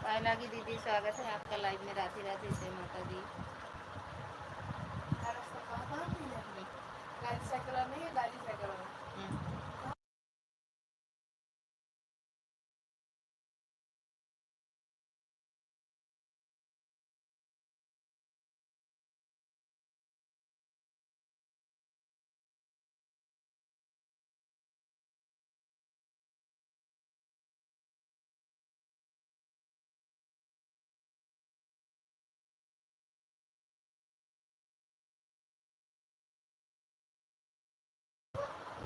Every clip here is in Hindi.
पायला की दीदी, स्वागत है आपका लाइव में। राधे राधे, जय माता दी।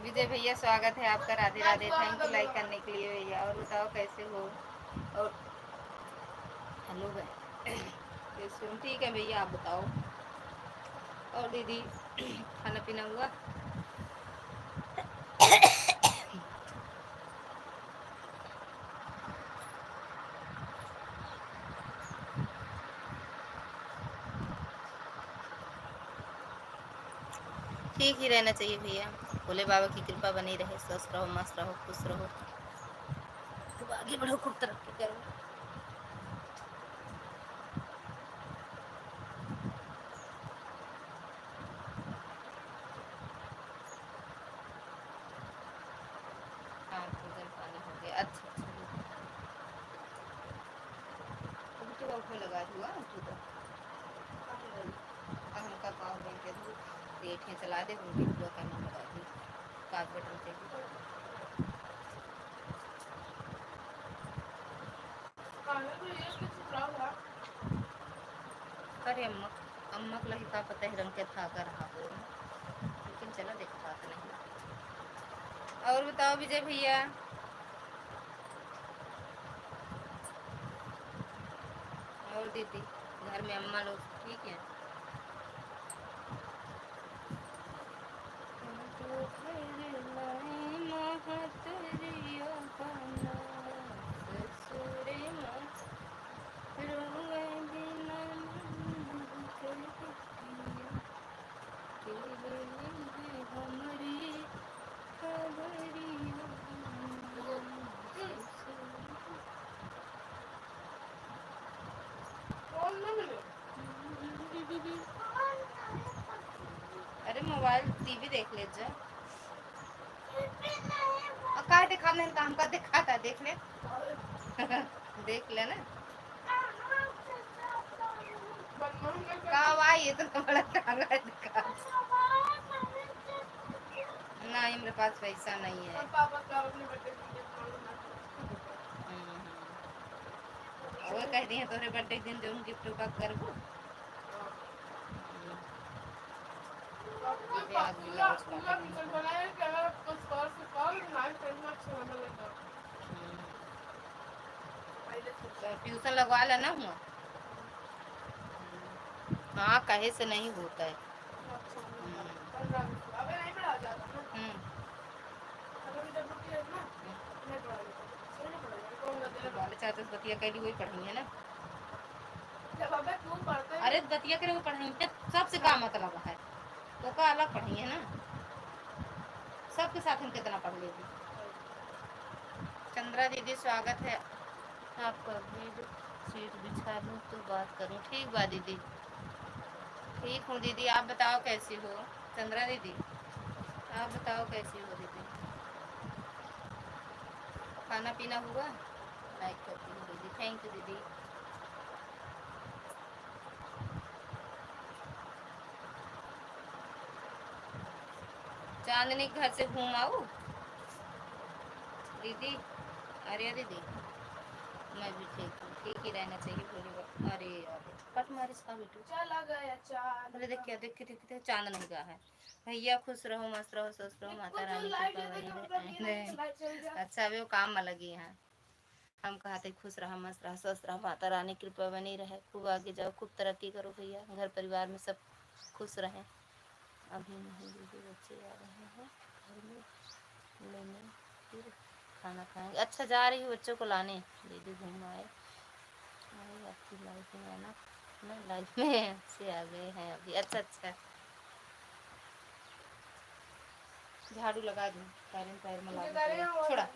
विजय भैया, स्वागत है आपका। Radhe Radhe, thank you like करने के लिए भैया। और बताओ कैसे हो? और हेलो भाई, कैसे हो? ठीक है भैया, आप बताओ। और दीदी, खाना पीना हुआ? ठीक ही रहना चाहिए भैया। भोले बाबा की कृपा बनी रहे, स्वस्थ रहो, मस्त रहो, खुश रहो, खूब आगे बढ़ो, खूब तरक्की करो। हाँ, भोजन पानी हो गया। अच्छा अच्छा, तो लगा हुआ तो हमका पाव बन के दूँ, पेट में चला दे, उनकी पूरा करना लगा दी। काज बटन से अरे अम्मा, अम्मा को लगी का पता है रंग के था कर रहा हो, लेकिन चलो देखो बात नहीं। और बताओ विजय भैया। और दीदी, घर में अम्मा लोग ठीक है? अरे मोबाइल टीवी देख ले जा। का दिखा ले, काम का दिखाता, देख ले। देख ले ना। का इतना बड़ा टांगा दिखा। नहीं, मेरे पास पैसा नहीं है। वो कह दी है तोरे बर्थडे दिन जो गिफ्ट का करबो। ट्यूशन लगवा लेना हुआ। हाँ, कहे से नहीं होता है। चाचा बतिया कैली वही पढ़ी है ना। अरे बतिया करे वो पढ़ाई सबसे का मतलब है, तो का अलग पढ़ी है ना। सबके साथ हम कितना पढ़ लेगी। चंद्रा दीदी, स्वागत है आपका। सीट बिछा लूँ तो बात करूँ। ठीक बा दीदी, ठीक हूँ दीदी, आप बताओ कैसी हो? चंद्रा दीदी, आप बताओ कैसी हो दीदी? खाना पीना हुआ? लाइक करती हूँ दीदी, थैंक यू दीदी। चांदनी घर से घूम आऊ दीदी। अरे दीदी मैं भी ठीक हूँ, ठीक ही रहना चाहिए पूरी बात। अरे यार कट मार इसका बेटू, चला गया चांद। अरे देख क्या देख के चांद नहीं गया है। भैया खुश रहो मस्त रहो स्वस्थ रहो, माता रानी कृपा बनी रहे। अच्छा अभी वो काम में लगी है। हम कहते खुश रहा मस्त रहा स्वस्थ रहा, माता रानी कृपा बनी रहे, खूब आगे जाओ, खूब तरक्की करो भैया, घर परिवार में सब खुश रहें। अभी नहीं दीदी बच्चे आ रहे हैं घर में लेने, फिर खाना खाएंगे। अच्छा जा रही हूँ बच्चों को लाने, दीदी घूम आए। आपकी लाइफ में आना ना, लाइफ में से आ गए हैं अभी। अच्छा अच्छा झाड़ू लगा दूँ, पैर पैर में लगा छोड़ा।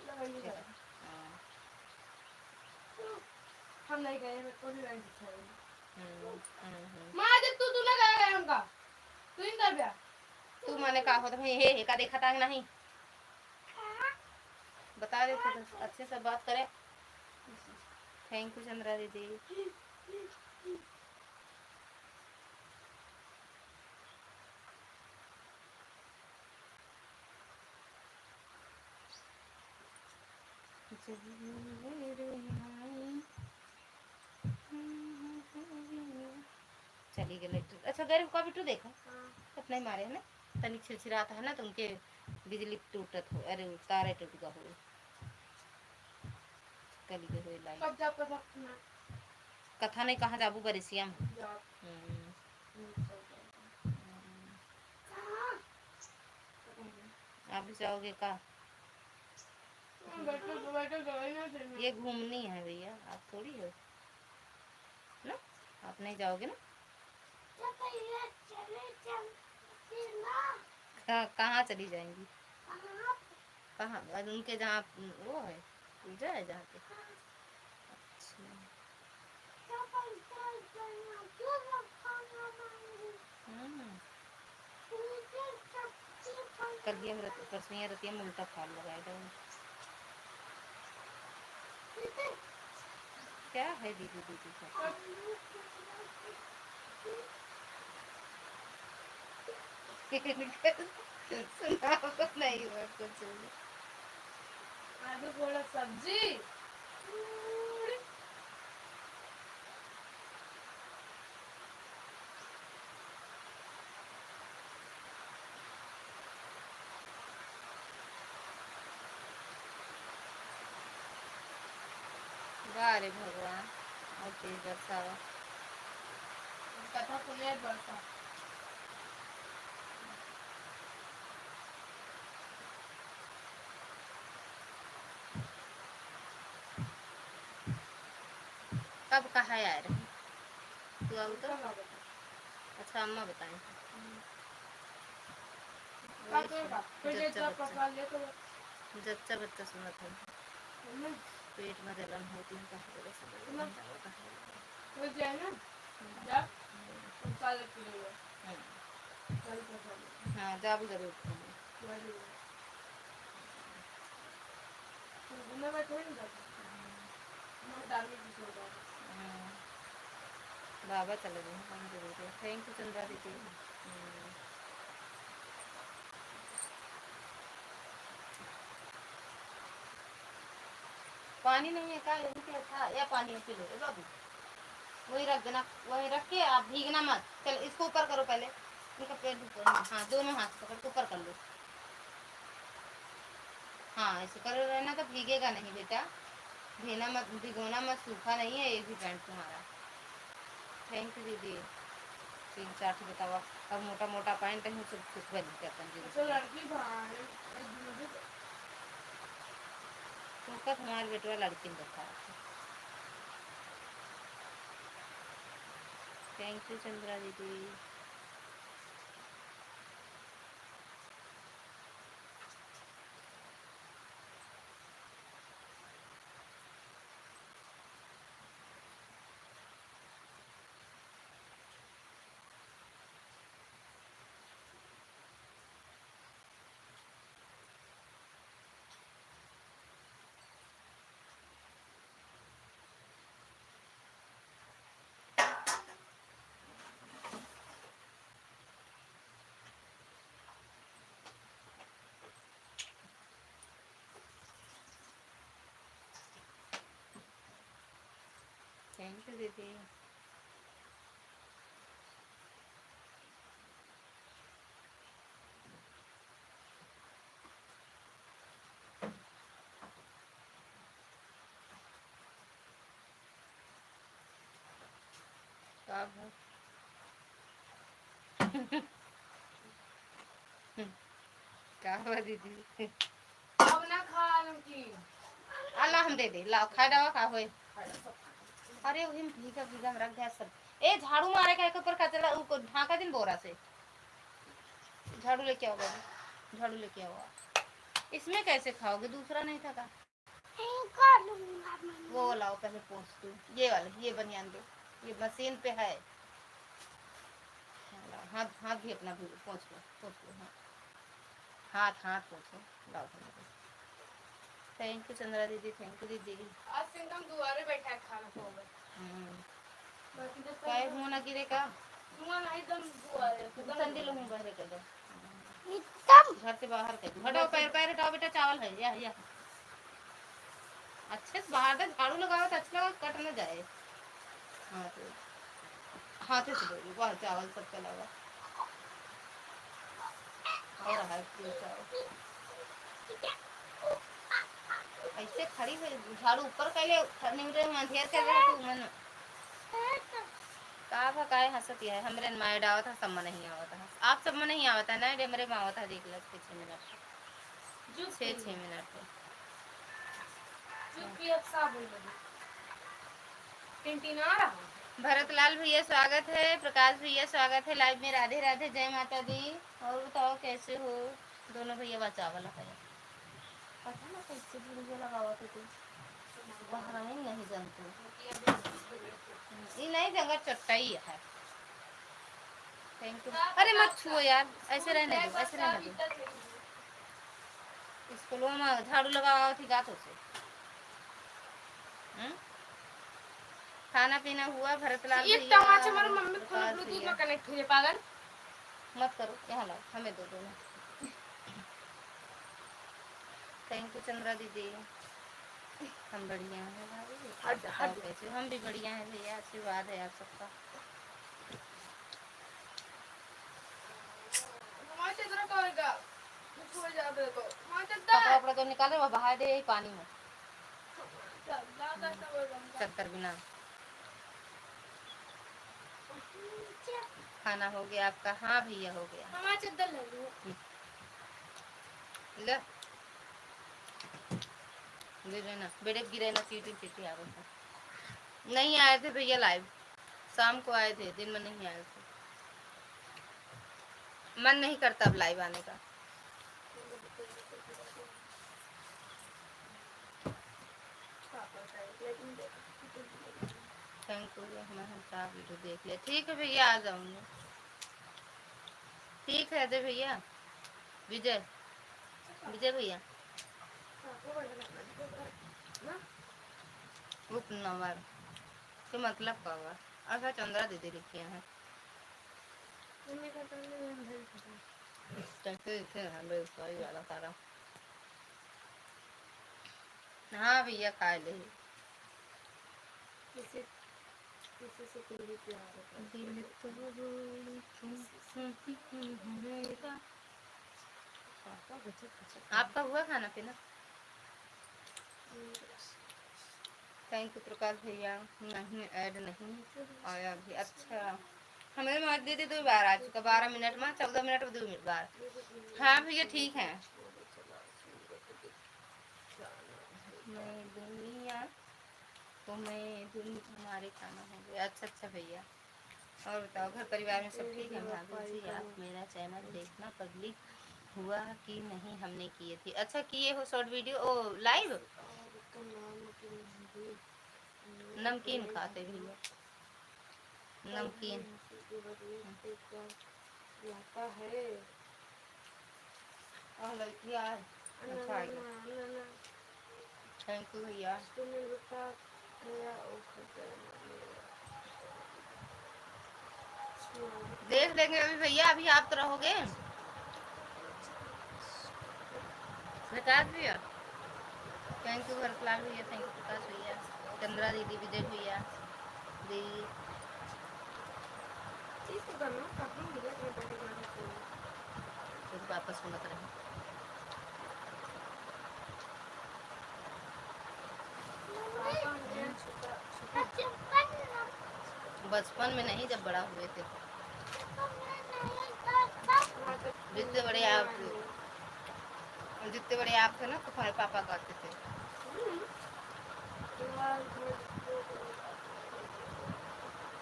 हम नहीं गए, तो नहीं गए। माँ जब तू ना गए हमका तू ही कर दिया। तू माने का हो तो भाई हे का देखा टांग नहीं बता देते तो अच्छे से बात करे। थैंक यू चंद्रा दीदी। चली गई। अच्छा गरीब का बिट्टू देखो कितना ही मारे है ना, तनिक छिड़छिड़ाता है ना तो उनके बिजली टूटत हो, अरे तारे टूट गया हो कली के हुए लाई कथा नहीं कहाँ जाबू बरिसिया में। आप भी जाओगे का? ये घूमनी है भैया, आप थोड़ी हो ना, आप नहीं जाओगे ना। कहाँ चली जाएंगी? कहाँ? उनके जहाँ वो है पूजा है जहाँ पे। अच्छा कर दिया परसों रतिया में उल्टा फाल लगाएगा। क्या है दीदी दीदी का सुना नहीं हुआ कुछ। आलू थोड़ा सब्जी वारे भगवान और तेज बरसावा कथा सुने बरसा। कब कहा यार तू अब तो अच्छा अम्मा बताएं। जच्चा बच्चा सुना था पेट में जलन होती है हाँ जा भी जरूर बाबा चले गए हम जरूर। थैंक यू चंद्रा दीदी। पानी नहीं है क्या था या पानी पी लो बाबू, वही रख देना, वही रख के आप भीगना मत। चल इसको ऊपर करो पहले, इनका पेट ऊपर, हाँ दोनों हाथ पकड़ के ऊपर कर लो। हाँ ऐसे करो रहना तो भीगेगा नहीं बेटा, भीना मत भिगोना मत, सूखा नहीं है एक भी पैंट तुम्हारा। थैंक यू दीदी। 3-4 बतावा अब मोटा मोटा पैंट है सब कुछ बन जाता हमारे बेटवा लड़की ने रखा। थैंक यू चंद्रा दीदी। थैंक यू दीदी। क्या हुआ दीदी? अब ना खा नमकीन। अल्लाह हम दे दे, लाओ खा दवा खा होए। अरे वही भीगा भीगा में रख दिया सब। ए झाड़ू मारे का एक ऊपर कचरा ऊपर ढाका दिन बोरा से। झाड़ू लेके आओ बाबू, झाड़ू लेके आओ। इसमें कैसे खाओगे? दूसरा नहीं था का? वो लाओ पहले पोंछ दो, ये वाले, ये बनियान दो, ये मशीन पे है। हाथ हाथ भी अपना भी पोंछ लो, पोंछ लो। हाँ हाथ हाथ पोंछो, लाओ। थैंक यू चंद्रा दीदी, थैंक यू दीदी। आज से हम दुआरे बैठा है खाना खाओगे। बाकी तो काय मुंह ना गिरे का? मुंह नहीं दम दुआरे संदी लो मुंह बाहर कर दो, एकदम घर से बाहर कर दो। हटाओ पैर, पैर हटाओ बेटा, चावल है या अच्छे से बाहर दे, झाड़ू लगाओ तो अच्छा लगा, कट न जाए। हाँ तो हाथ से दो, बाहर चावल सब चला हुआ और है चावल। ऐसे खड़ी है झाड़ू ऊपर कैले निमरे अंधेर कर रहे तू मन का भकाए हंसत है हमरे माय डावत है सब में नहीं आवत है। आप सब में नहीं आवत है ना, डेमरे में आवत है। देख लो 6 मिनट, जो 6 मिनट है। चुप अब साबुन लगी टिंटिन आ रहा। भरतलाल भैया स्वागत है, प्रकाश भैया स्वागत है लाइव में। राधे राधे, जय माता दी। और बताओ कैसे हो दोनों भैया? बचा वाला है पता ना कैसे वीडियो लगावा थे तू बाहर नहीं जानते ये नहीं जगह चट्टाई है। Thank you. अरे मत छुओ यार, ऐसे रहने दो, ऐसे रहने दो। स्कूलों में झाड़ू लगाओ थी गातों से। खाना पीना हुआ भरतलाल ये भैया? टमाटर हमारी मम्मी फोन ब्लूटूथ में कनेक्ट हुई है पागल। मत करो, यहाँ लाओ, हमें दो दोनों। थैंक यू चंद्रा दीदी, हम बढ़िया हैं भाभी। आप बताओ कैसे? हम भी बढ़िया हैं भैया, आशीर्वाद है आप सबका। कपड़ा उपड़ा तो निकाले वो बहा दे पानी में चक्कर बिना। खाना हो गया आपका? हाँ भैया हो गया। चद्दर ले लो ले गिरे ना बेटे, गिरे ना, सीटी सीटी आ गई। नहीं आए थे भैया लाइव, शाम को आए थे, दिन में नहीं आए थे। मन नहीं करता अब लाइव आने का। थैंक यू, हमारे साथ वीडियो देख लिया। ठीक है भैया, आ जाऊंगी। ठीक है दे भैया। विजय, विजय भैया उपनवर के मतलब का हुआ? अच्छा चंद्रा दीदी लिखी है। वाला सारा। हाँ भैया खा ले। आपका हुआ खाना पीना? थैंक यू प्रकाश भैया। नहीं ऐड नहीं आया अभी। अच्छा हमें मार दे दे 2 बार आ चुका, 12 मिनट में 14 मिनट और 2 मिनट बार। हाँ भैया ठीक है। मैं दुनिया तो मैं हमारे खाना हो गया। अच्छा अच्छा भैया, और बताओ घर परिवार में सब ठीक है? भाभी जी आप मेरा चैनल देखना पब्लिक हुआ कि नहीं? हमने किए थे। अच्छा किए हो शॉर्ट वीडियो ओ लाइव? नमकीन खाते भैया, नमकीन अच्छा थैंक यू भैया। देख लेंगे अभी भैया, अभी आप तो रहोगे। प्रकाश भैया थैंक यू, भरतलाल भैया थैंक यू, प्रकाश भैया, चंद्रा दीदी, विजय भैया, दी इसको करना काफी मिले मैं बैठे गाना सुनूं। तो वापस सुनत रहे। पापा ने छोटा बचपन में नहीं, जब बड़ा हुए थे हाँ तो जितने बड़े आप थे ना, तो तुम्हारे पापा गाते थे।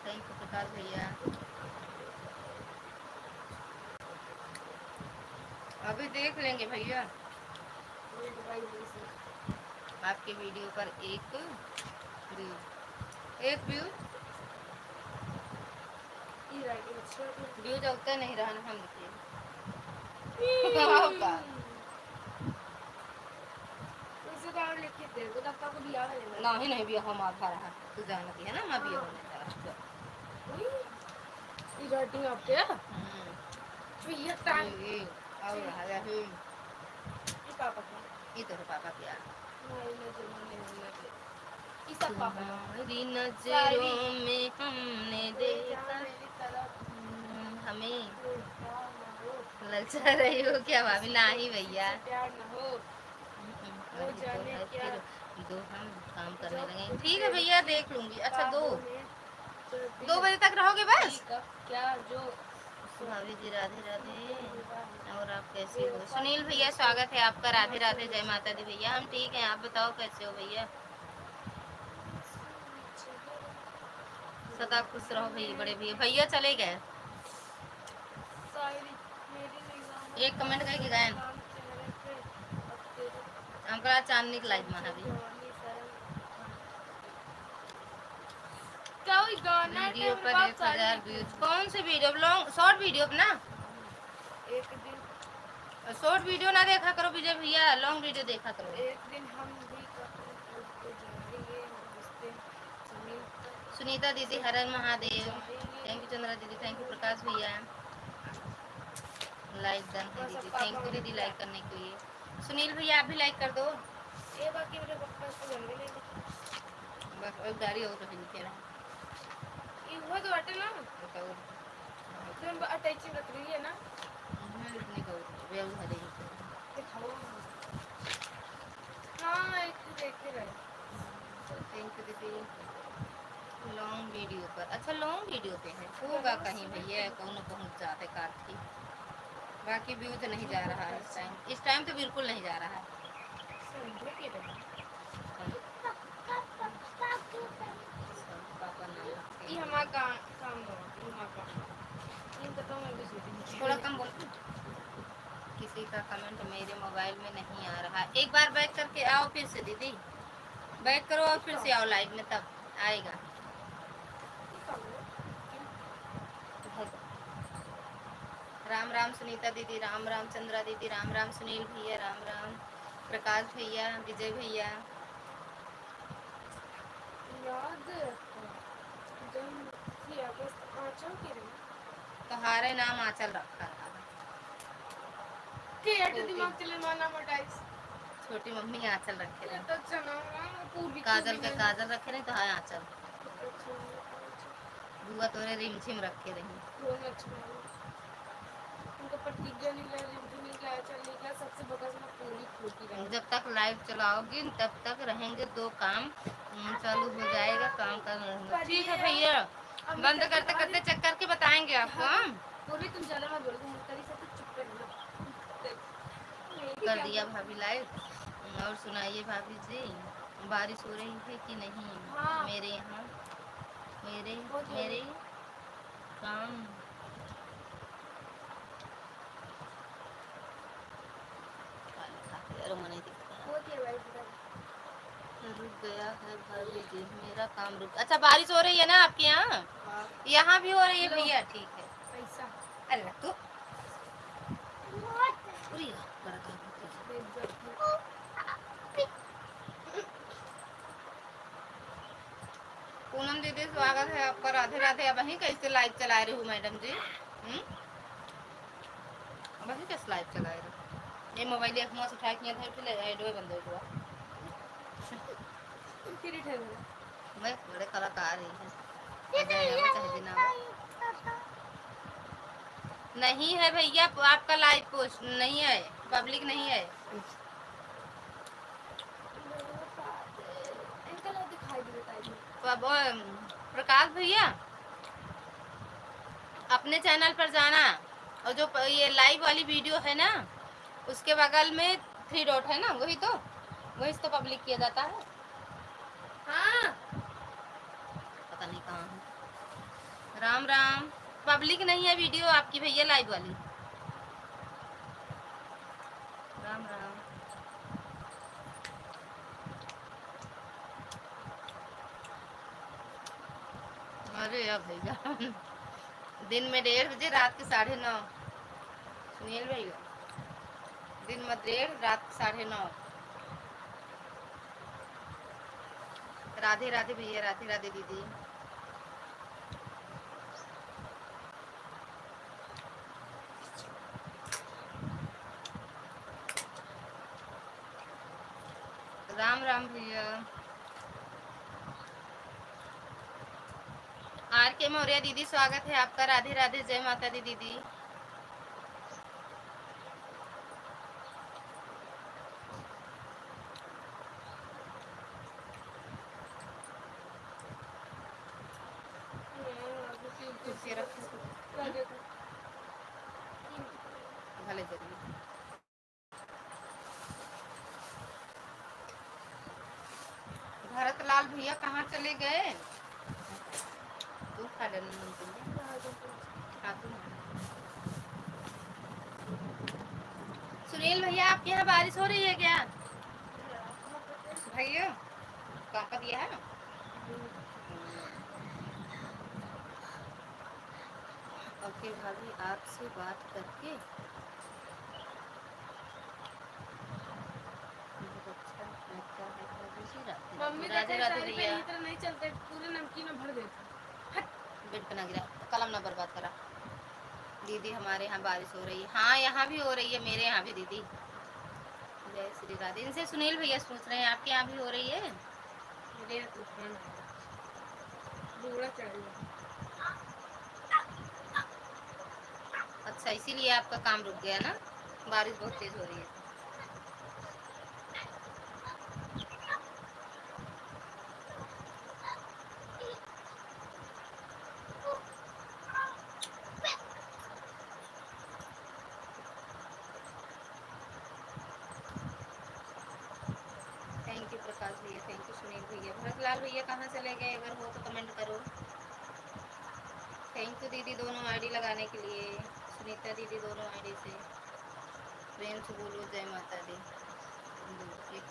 थैंक यू प्रकाश भैया। अभी देख लेंगे भैया आपके वीडियो पर एक व्यू चलता नहीं रहा ना, हम देखिए नहीं नहीं भी हम आधा रहा तू जानती है ना, मैं भी होने रहा राइटिंग आपके ये टाइम और रहा है पापा ये तो पापा क्या पापा तुम्हारी नजरों में हमने देखा हमें ललचा रही हो क्या भाभी? नहीं भैया प्यार न हो अभी तो है, फिर दो हम काम करने लगे। ठीक है भैया देख लूंगी। अच्छा 2 बजे तक रहोगे बस? क्या जो भाभी जी राधे राधे। और आप कैसे हो? सुनील भैया स्वागत है आपका। राधे राधे, जय माता दी भैया। हम ठीक हैं, आप बताओ कैसे हो भैया? सदा खुश रहो भैया। बड़े भैया भैया चले गए। एक कमेंट करके गए हमका चांदनी की लाइफ महावी वीडियो पर 1000 व्यूज। कौन से वीडियो? लॉन्ग शॉर्ट वीडियो ना, एक दिन शॉर्ट वीडियो ना देखा करो विजय भैया, लॉन्ग वीडियो देखा करो। एक दिन हम भी जाएंगे सुनीता दीदी हर हर महादेव। थैंक यू चंद्रा दीदी। थैंक यू प्रकाश भैया। लाइक डन है दीदी। थैंक यू दीदी लाइक करने के लिए। सुनील भैया आप भी लाइक कर दो। ये बाकी मेरे पापा को जल्दी ले बस और गाड़ी हो तो फिर रहा ये हुआ तो अटे ना तुम अटैची रख रही है ना इतनी को वेव हरे दिखाओ हाँ एक देख रहे थैंक यू दीदी। लॉन्ग वीडियो पर, अच्छा लॉन्ग वीडियो पे है होगा कहीं भैया, कौन पहुंच जाते काफी। बाकी व्यू तो नहीं जा रहा है इस टाइम तो बिल्कुल नहीं जा रहा है। ये हमारा काम थोड़ा कम बोल। किसी का कमेंट मेरे मोबाइल में नहीं आ रहा। एक बार बैक करके आओ फिर से दीदी, बैक करो और फिर से आओ लाइव में, तब आएगा। राम राम सुनीता दीदी, राम राम चंद्रा दीदी, राम राम सुनील भैया, राम राम प्रकाश भैया, विजय भैया। तुम्हारे नाम आंचल रखा था। छोटी मम्मी आंचल रखे रहे, काजल के काजल रखे रहे, तो हाँ आंचल बुआ तोरे रिमझिम रखे रही। जब तक लाइव चलाओगी तब तक रहेंगे 2 काम चालू हो जाएगा, काम कर रहेंगे। ठीक है भैया, बंद करते करते चेक करके बताएंगे आपको। तुम ज्यादा मत बोलो, तुम से तो चुप कर दिया भाभी लाइव। और सुनाइए भाभी जी, बारिश हो रही है कि नहीं? हाँ। मेरे यहाँ मेरे काम रुक गया है भाभी जी, मेरा काम रुक। अच्छा बारिश हो रही है ना आपके यहाँ? हाँ। यहाँ भी हो रही है भैया। ठीक है पैसा अल्लाह तो पूनम दीदी स्वागत है आपका। राधे राधे। अब वहीं कैसे लाइव चला रही हूँ मैडम जी? वहीं कैसे लाइव चला रही? ये मोबाइल एक मुँह से उठा के था फिर एडो बंद हो गया। मैं बड़े कलाकार ही है। नहीं है भैया, आपका लाइव पोस्ट नहीं है, पब्लिक नहीं है। प्रकाश भैया अपने चैनल पर जाना, और जो ये लाइव वाली वीडियो है ना, उसके बगल में 3 डॉट है ना, वही तो पब्लिक किया जाता है। हाँ पता नहीं कहाँ है। राम राम। पब्लिक नहीं है वीडियो आपकी भैया, लाइव वाली। राम राम। अरे अब भैया दिन में 1:30 रात के 9:30। सुनील भैया दिन में 1:30 रात के 9:30। राधे राधे भैया, राधे राधे दीदी। राम राम भैया। आर के मौर्य दीदी स्वागत है आपका, राधे राधे, जय माता दी दीदी। भले जरूर। भरतलाल भैया कहाँ चले गए? तू खा सुनील भैया आपके यहाँ बारिश हो रही है क्या भैया? कहाँ का दिया है ना? ओके भाभी, आपसे बात करके मम्मी राधे राधे भैया। नहीं चलते, पूरे नमकीन में भर देते। बेड पे ना गिरा, कलम ना बर्बाद करा। दीदी हमारे यहाँ बारिश हो रही है। हाँ यहाँ भी हो रही है, मेरे यहाँ भी दीदी। जय श्री राधे। इनसे सुनील भैया पूछ रहे हैं आपके यहाँ भी हो रही है? मेरे यहाँ तूफान बूढ़ा चढ़ गया। अच्छा इसीलिए आपका काम रुक गया ना, बारिश बहुत तेज हो रही है। थैंक यू प्रकाश भैया, थैंक यू सुनील भैया। भरतलाल भैया कहाँ चले गए? अगर हो तो कमेंट करो। थैंक यू दीदी दोनों आईडी लगाने के लिए। सुनीता दीदी दोनों आईडी से प्रेम से बोलो जय माता दी। एक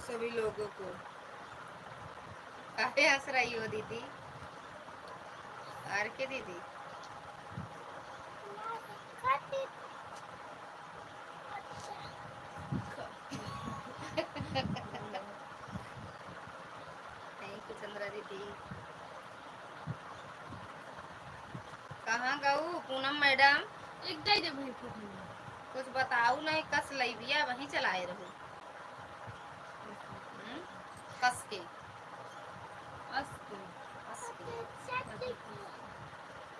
सभी लोगों को। काहे हंस रही हो दीदी? आर के दीदी थैंक यू चंद्रा दीदी। कहाँ गऊ पूनम मैडम? एक दे दे भाई कुछ बताऊ नहीं, कस लई बिया वहीं चलाए रहो। कस के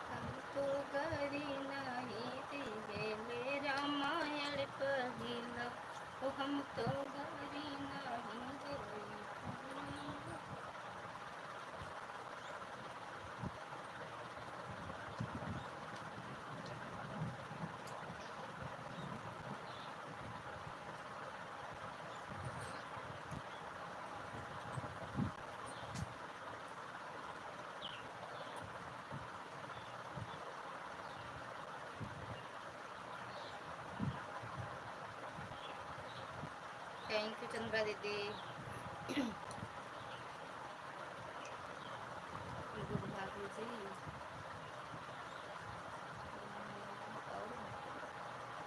हम तो गरी नहीं दिए मेरा मायड़ पहिला, ओ हम तो गरी नहीं दिए। थैंक यू चंद्रा दीदी। गुड भाभी जी।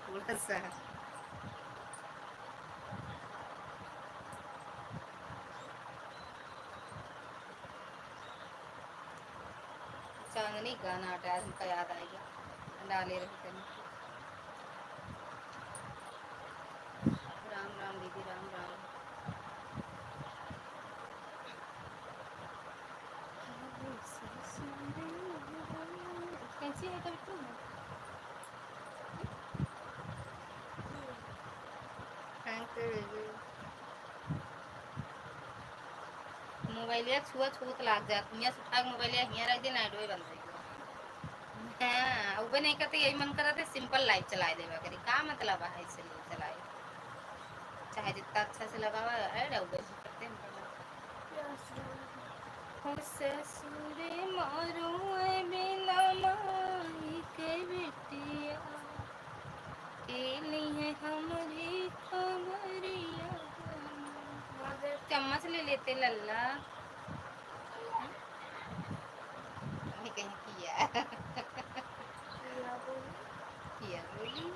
थोड़ा सा चांदनी गाना हटा, हमका याद आएगा, डाले रहते हैं। दीदी राम राम। कैसी है कभी तुम? Thank you. मोबाइलिया छुआ छूत लाग जाती है सुठा मोबाइलिया हिया रख दे नाइट में बंद रही। हाँ वो नहीं करते यही मन करा थे सिंपल लाइफ चलाए देवा करी का मतलब है इसलिए चलाए चाहे जितना अच्छा से लगा हुआ ऐड है वैसे करते हैं ससुरे मारो ऐ बिना माई के बिटिया के लिए हमारी खबरिया चम्मच ले लेते लल्ला कहीं किया किया बोली।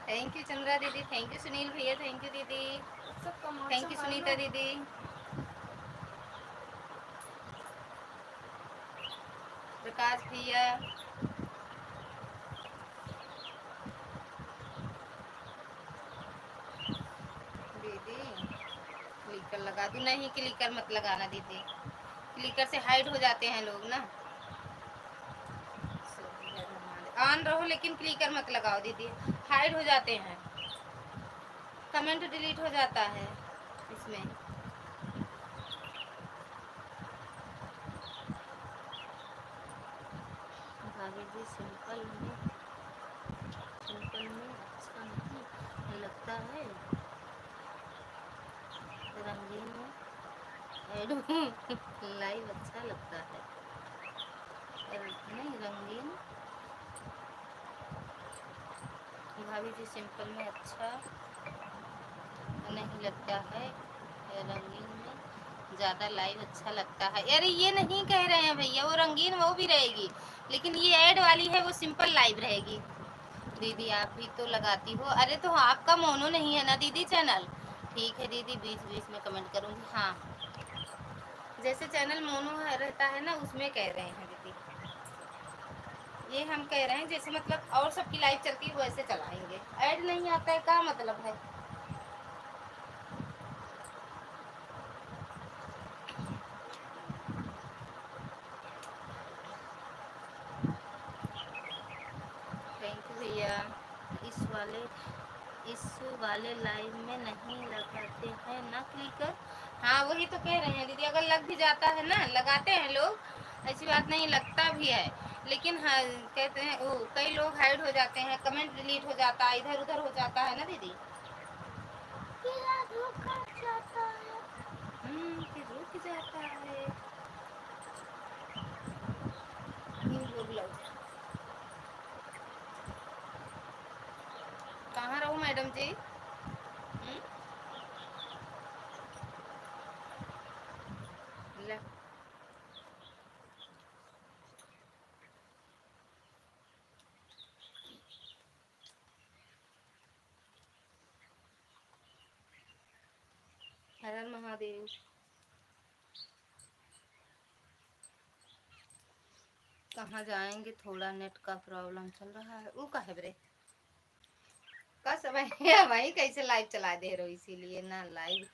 थैंक यू चंद्रा दीदी, थैंक यू सुनील भैया, थैंक यू दीदी, थैंक यू सुनीता दीदी। प्रकाश भैया दीदी क्लिकर लगा दूं? नहीं क्लिकर मत लगाना दीदी, क्लिकर से हाइड हो जाते हैं लोग ना। ऑन रहो लेकिन क्लिकर मत लगाओ दीदी, हाइड हो जाते हैं, कमेंट डिलीट हो जाता है इसमें। भाभी जी सिंपल में अच्छा नहीं लगता है, रंगीन में लाइव अच्छा लगता है, नहीं रंगीन। भाभी जी सिंपल में अच्छा नहीं लगता है, रंगीन में ज़्यादा लाइव अच्छा लगता है। अरे ये नहीं कह रहे हैं भैया, वो रंगीन वो भी रहेगी लेकिन ये ऐड वाली है वो सिंपल लाइव रहेगी। दीदी आप भी तो लगाती हो? अरे तो आपका मोनो नहीं है ना दीदी चैनल? ठीक है दीदी, बीच बीच में कमेंट करूँगी। हाँ जैसे चैनल मोनो रहता है ना उसमें कह रहे हैं दीदी, ये हम कह रहे हैं जैसे मतलब और सबकी लाइव चलती है वैसे चलाएंगे, ऐड नहीं आता है क्या मतलब है? थैंक यू भैया। इस वाले इस वाले लाइव में नहीं लगाते हैं ना क्लिकर? हाँ वही तो कह रहे हैं दीदी, अगर लग भी जाता है ना, लगाते हैं लोग, ऐसी बात नहीं, लगता भी है लेकिन हाँ कहते हैं वो कई लोग हाइड हो जाते हैं, कमेंट डिलीट हो जाता है, इधर उधर हो जाता है ना दीदी। फिर रुक जाता है, फिर रुक जाता है। कहाँ रहूँ मैडम जी? ले हर हर महादेव। कहाँ जाएंगे, थोड़ा नेट का प्रॉब्लम चल रहा है। वो कहे ब्रे का समय वही कैसे लाइव चला दे रहे हो, इसीलिए ना लाइव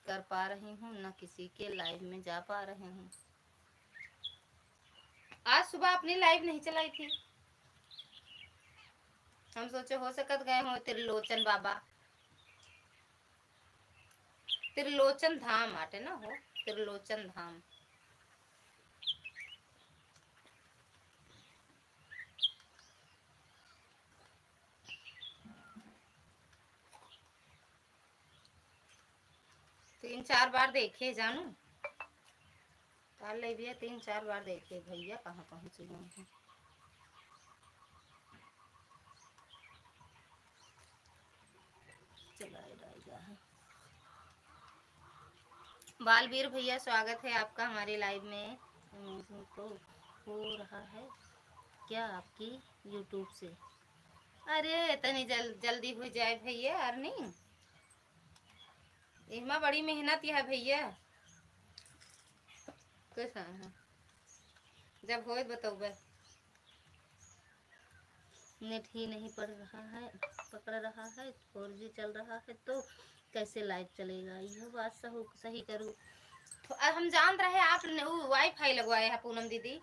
कर पा रही हूँ ना किसी के लाइव में जा पा रहे हूँ। आज सुबह अपनी लाइव नहीं चलाई थी, हम सोचे हो सकत गए हो त्रिलोचन बाबा, त्रिलोचन धाम आटे ना हो, त्रिलोचन धाम। तीन चार बार देखे जानू, ले भैया 3-4 बार देखे भैया कहाँ पहुँचे हैं। बालवीर भैया स्वागत है आपका हमारे लाइव में। तो हो रहा है क्या आपकी यूट्यूब से? अरे इतनी जल्दी हो जाए भैया अर्निंग, इमा बड़ी मेहनत है भैया, कैसा है जब हो बताओ। नेट ही नहीं पड़ रहा है, पकड़ रहा है, 4G चल रहा है तो कैसे लाइव चलेगा, यह बात सही करूँ। तो अब हम जान रहे आप वाईफाई लगवाए हैं पूनम दीदी,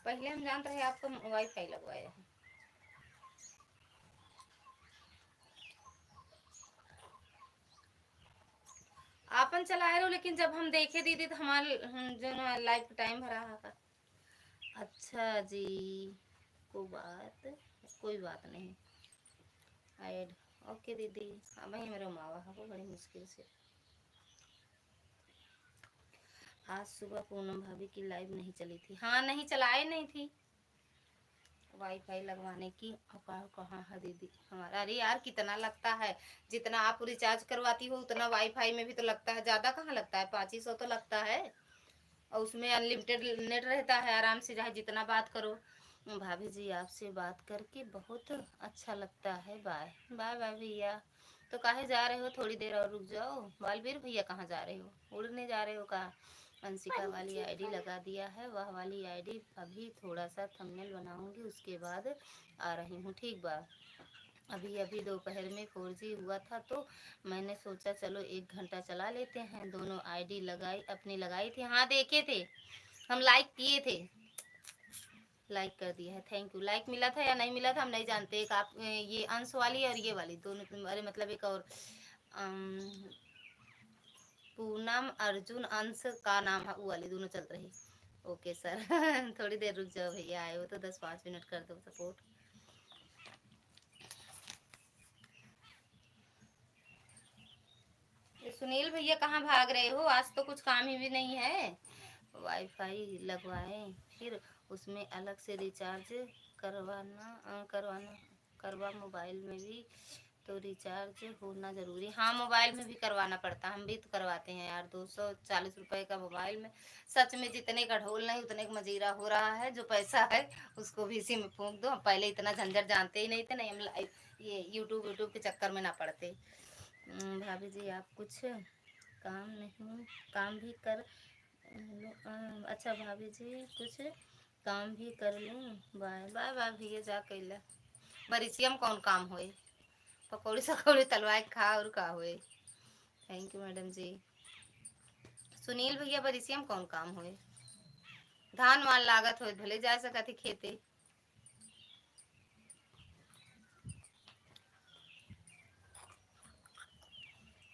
पहले हम जान रहे आप तो वाईफाई लगवाए हैं। आपन चलाए रहो, लेकिन जब हम देखे दीदी तो हमारे जो लाइव टाइम भरा है। अच्छा जी, कोई बात नहीं। ऐड ओके दीदी। अब ही मेरे मावा को बड़ी मुश्किल से आज सुबह पूनम भाभी की लाइव नहीं चली थी। हाँ नहीं चलाए नहीं थी, वाईफाई लगवाने की औकात कहाँ है दीदी हमारा। अरे यार कितना लगता है, जितना आप रिचार्ज करवाती हो उतना वाईफाई में भी तो लगता है, ज्यादा कहाँ लगता है, 500 तो लगता है। और उसमें अनलिमिटेड नेट रहता है, आराम से चाहे जितना बात करो। भाभी जी आपसे बात करके बहुत अच्छा लगता है। बाय बाय बाय भैया। तो काहे जा रहे हो, थोड़ी देर और रुक जाओ। बालवीर भैया कहाँ जा रहे हो, उड़ने जा रहे हो कहाँ। अंशिका वाली आईडी लगा दिया है, वह वाली आईडी अभी थोड़ा सा थंबनेल बनाऊंगी, उसके बाद आ रही हूँ। ठीक बा। अभी अभी दोपहर में 4G हुआ था तो मैंने सोचा चलो 1 घंटा चला लेते हैं। दोनों आईडी अपनी लगाई थी। हाँ देखे थे, हम लाइक किए थे, लाइक कर दिया है। Thank you. लाइक मिला था या नहीं मिला था हम नहीं जानते। एक आप ये अंश वाली और ये वाली दोनों, अरे मतलब एक और पूनम अर्जुन अंश का नाम है, वो वाली दोनों चल रही। ओके सर थोड़ी देर रुक जाओ भैया, आए हो तो 10-5 मिनट कर दो सपोर्ट। सुनील भैया कहाँ भाग रहे हो, आज तो कुछ काम ही भी नहीं है। वाईफाई लगवाए फिर उसमें अलग से रिचार्ज करवा मोबाइल में भी तो रिचार्ज होना जरूरी। हाँ मोबाइल में भी करवाना पड़ता, हम भी तो करवाते हैं यार। 240 रुपए का मोबाइल में सच में जितने का ढोल नहीं उतने का मजीरा हो रहा है। जो पैसा है उसको भी इसी में फूंक दो। पहले इतना झंझट जानते ही नहीं थे, नहीं हम ये यूट्यूब के चक्कर में ना पड़ते। भाभी जी आप कुछ काम नहीं, काम भी कर अच्छा भाभी जी कुछ काम भी कर लूँ। बाय बाय बाय भैया जा कैला बरिसियम कौन काम होए, पकौड़ी सकौड़ी तलवाए खा और का होए। थैंक यू मैडम जी। सुनील भैया बरिसियम कौन काम होए, धान वान लागत हो भले जा सकत ही खेते।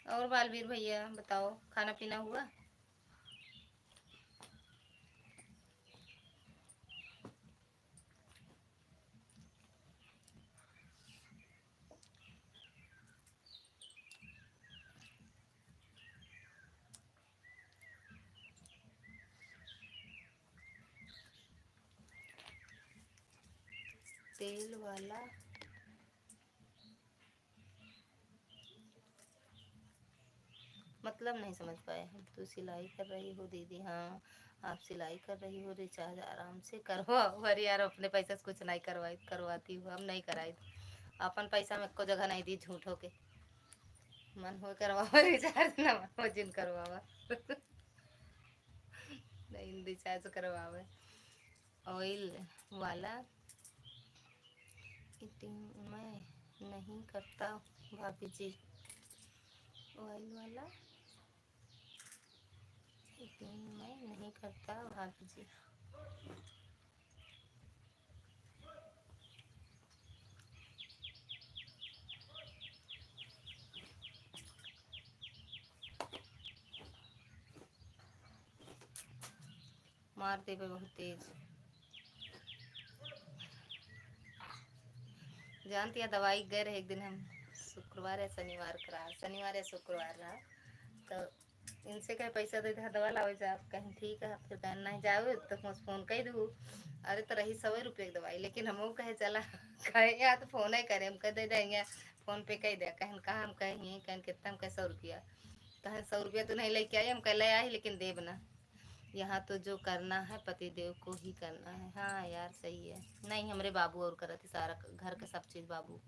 और बालवीर भैया बताओ, खाना पीना हुआ। तेल वाला मतलब नहीं समझ पाए हम। तो सिलाई कर रही हो दीदी। हाँ आप सिलाई कर रही हो, रिचार्ज आराम से करवाओ। अरे यार अपने पैसे से कुछ नहीं करवाती हूँ, हम नहीं कराई। अपन पैसा में को जगह नहीं दी झूठो के। मन हो करवाओ रिचार्ज, न मन हो जिन करवावा नहीं रिचार्ज करवावे। ऑयल वाला मैं नहीं करता भाभी जी, ऑयल वाला मैं नहीं करता भाभी जी। मारते पे बहुत तेज जानती है। दवाई गए रहे एक दिन हम, शुक्रवार या शनिवार या शुक्रवार रहा। तो इनसे कहे पैसा दे दे दवा लाओ जा, कहीं ठीक है। फिर कहें नहीं जाओ तो मुझे फ़ोन कर दूँ। अरे तो रही 100 रुपये की दवाई, लेकिन हम कहे चला कहे या तो फ़ोन ही करें, हम कह दे देंगे फ़ोन पे कह दे। कहन कहा हम कहें कहन कितना, हम कहे 100 रुपया। कहें 100 रुपया तो नहीं लेके आई, हम कह ले आई लेकिन देब ना। यहाँ तो जो करना है पति देव को ही करना है। हाँ यार सही है। नहीं हमारे बाबू और करते सारा घर का सब चीज़ बाबू।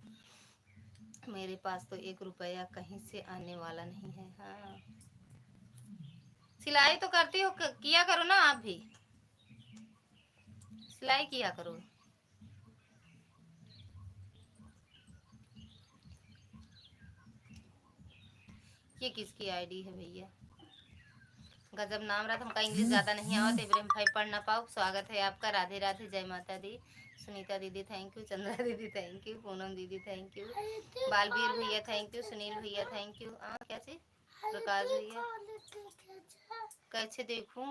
मेरे पास तो 1 रुपया कहीं से आने वाला नहीं है। हाँ सिलाई तो करती हो, किया करो ना आप भी, सिलाई किया करो। ये किसकी आईडी है भैया? गजब नाम रहा, हमका इंग्लिश ज़्यादा नहीं आवत, इब्राहिम भाई पढ़ ना पाओ। स्वागत है आपका, राधे राधे, जय माता दी। सुनीता दीदी थैंक यू, चंद्रा दीदी थैंक यू, पूनम दीदी थैंक यू, बालवीर भैया थैंक यू, सुनील भैया थैंक यू। क्या चीज? प्रकाश भैया कैसे देखूं?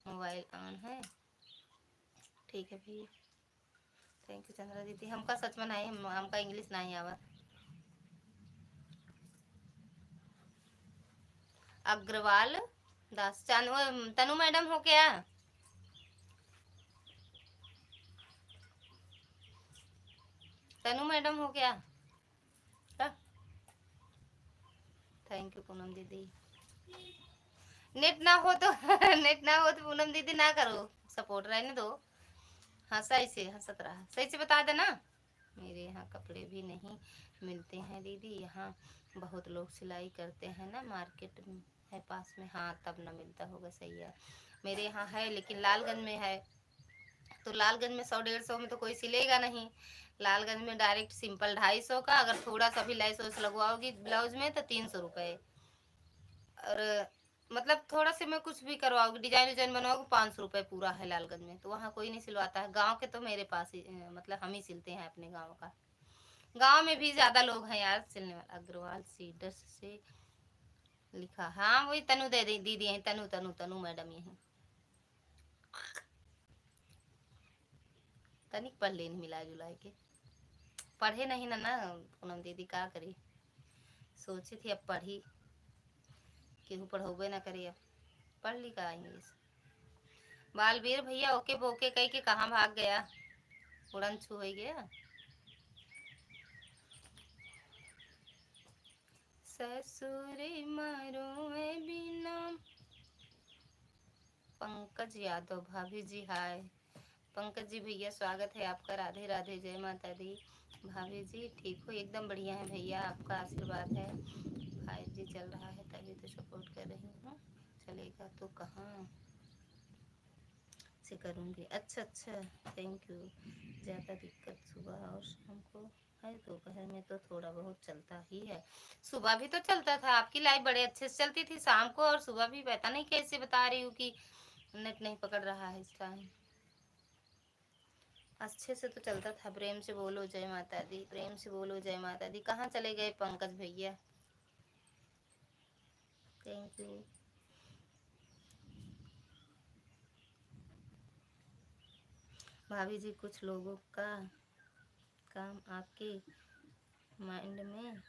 मोबाइल ऑन है, ठीक है भैया, थैंक यू चंद्रा दीदी। हमका सच में नहीं, हमका इंग्लिश नहीं आवत। अग्रवाल दास तनु मैडम हो क्या? तनु मैडम हो क्या? थैंक यू पूनम दीदी। नेट ना हो तो नेट ना हो तो पूनम दीदी ना करो सपोर्ट, रहने दो। हाँ सही से हंसत रहा, सही से बता देना। मेरे यहाँ कपड़े भी नहीं मिलते हैं दीदी, यहाँ बहुत लोग सिलाई करते हैं ना, मार्केट है पास में। हाँ तब ना मिलता होगा, सही है। मेरे यहाँ है लेकिन लालगंज में है, तो लालगंज में 100-150 में तो कोई सिलेगा नहीं। लालगंज में डायरेक्ट सिंपल 250 का, अगर थोड़ा सा भी लैस वैस लगवाओगी ब्लाउज में तो 300 रुपये। और मतलब थोड़ा से मैं कुछ भी करवाओगी, डिजाइन डिजाइन बनवाओगी, 500 रुपये पूरा है लालगंज में। तो वहाँ कोई नहीं सिलवाता है। गांव के तो मेरे पास ही मतलब हम ही सिलते हैं अपने गांव का। गांव में भी ज्यादा लोग हैं यार सिलने वाला। अग्रवाल सीडर्स से लिखा, हाँ वही तनु दे दीदी है, तनु तनु तनु मैडम यही। तनिक पढ़ लेनी मिला जुला के, पढ़े नहीं ना ना पूनम दीदी, का करी। सोची थी अब पढ़ी, केहू पढ़ोबे ना करे, अब पढ़ ली का इंग्लिश। बालवीर भैया ओके बोके कह के कहाँ भाग गया, उड़न छू हो गया। ससुरे मारो बिना। पंकज यादव भाभी जी हाय। पंकज जी भैया स्वागत है आपका, राधे राधे, जय माता दी। भाभी जी ठीक हो? एकदम बढ़िया है भैया, आपका आशीर्वाद है। 5G चल रहा है तभी तो सपोर्ट कर रही हूँ, चलेगा तो कहाँ से करूँगी। अच्छा अच्छा थैंक यू। ज़्यादा दिक्कत सुबह और शाम को है, दोपहर में तो थोड़ा बहुत चलता ही है। सुबह भी तो चलता था, आपकी लाइव बड़े अच्छे से चलती थी, शाम को और सुबह भी। पता नहीं कैसे बता रही हूँ कि नेट नहीं पकड़ रहा है इस टाइम। अच्छे से तो चलता था। प्रेम से बोलो जय माता दी, प्रेम से बोलो जय माता दी। कहाँ चले गए पंकज भैया? Thank you. भाभी जी कुछ लोगों का काम आपके माइंड में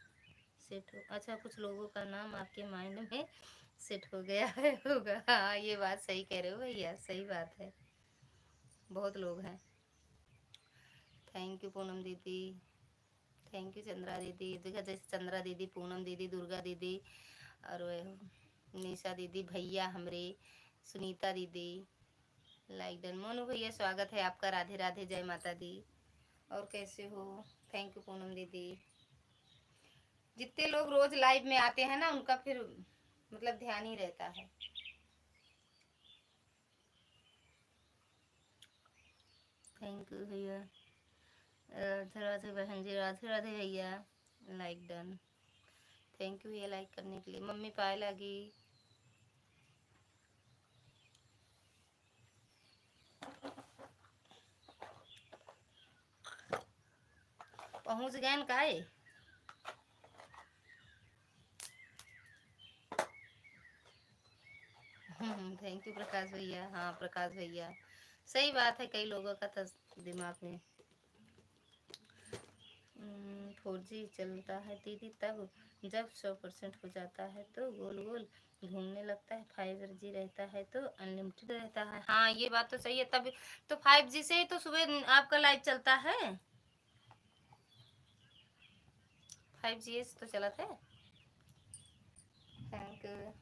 सेट हो, अच्छा कुछ लोगों का नाम आपके माइंड में सेट हो गया है होगा। हाँ ये बात सही कह रहे हो भैया, सही बात है, बहुत लोग हैं। थैंक यू पूनम दीदी, थैंक यू चंद्रा दीदी। देखा जैसे चंद्रा दीदी, पूनम दीदी, दुर्गा दीदी और निशा दीदी, भैया हमरे, सुनीता दीदी, लाइक डन। मोनू भैया स्वागत है आपका, राधे राधे, जय माता दी। और कैसे हो? थैंक यू पूनम दीदी। जितने लोग रोज लाइव में आते हैं ना, उनका फिर मतलब ध्यान ही रहता है। थैंक यू भैया, राधे राधे बहन जी, राधे राधे भैया, लाइक डन। थैंक यू भैया लाइक करने के लिए। मम्मी पाए लगी। पहुंच गए काहे? थैंक यू प्रकाश भैया। हाँ प्रकाश भैया सही बात है, कई लोगों का तो दिमाग में 4G चलता है दीदी, तब जब 100% हो जाता है तो गोल गोल घूमने लगता है। 5G रहता है तो अनलिमिटेड रहता है। हाँ ये बात तो सही है, तब तो 5G से ही तो सुबह आपका लाइव चलता है। 5G से तो चला था। Thank you.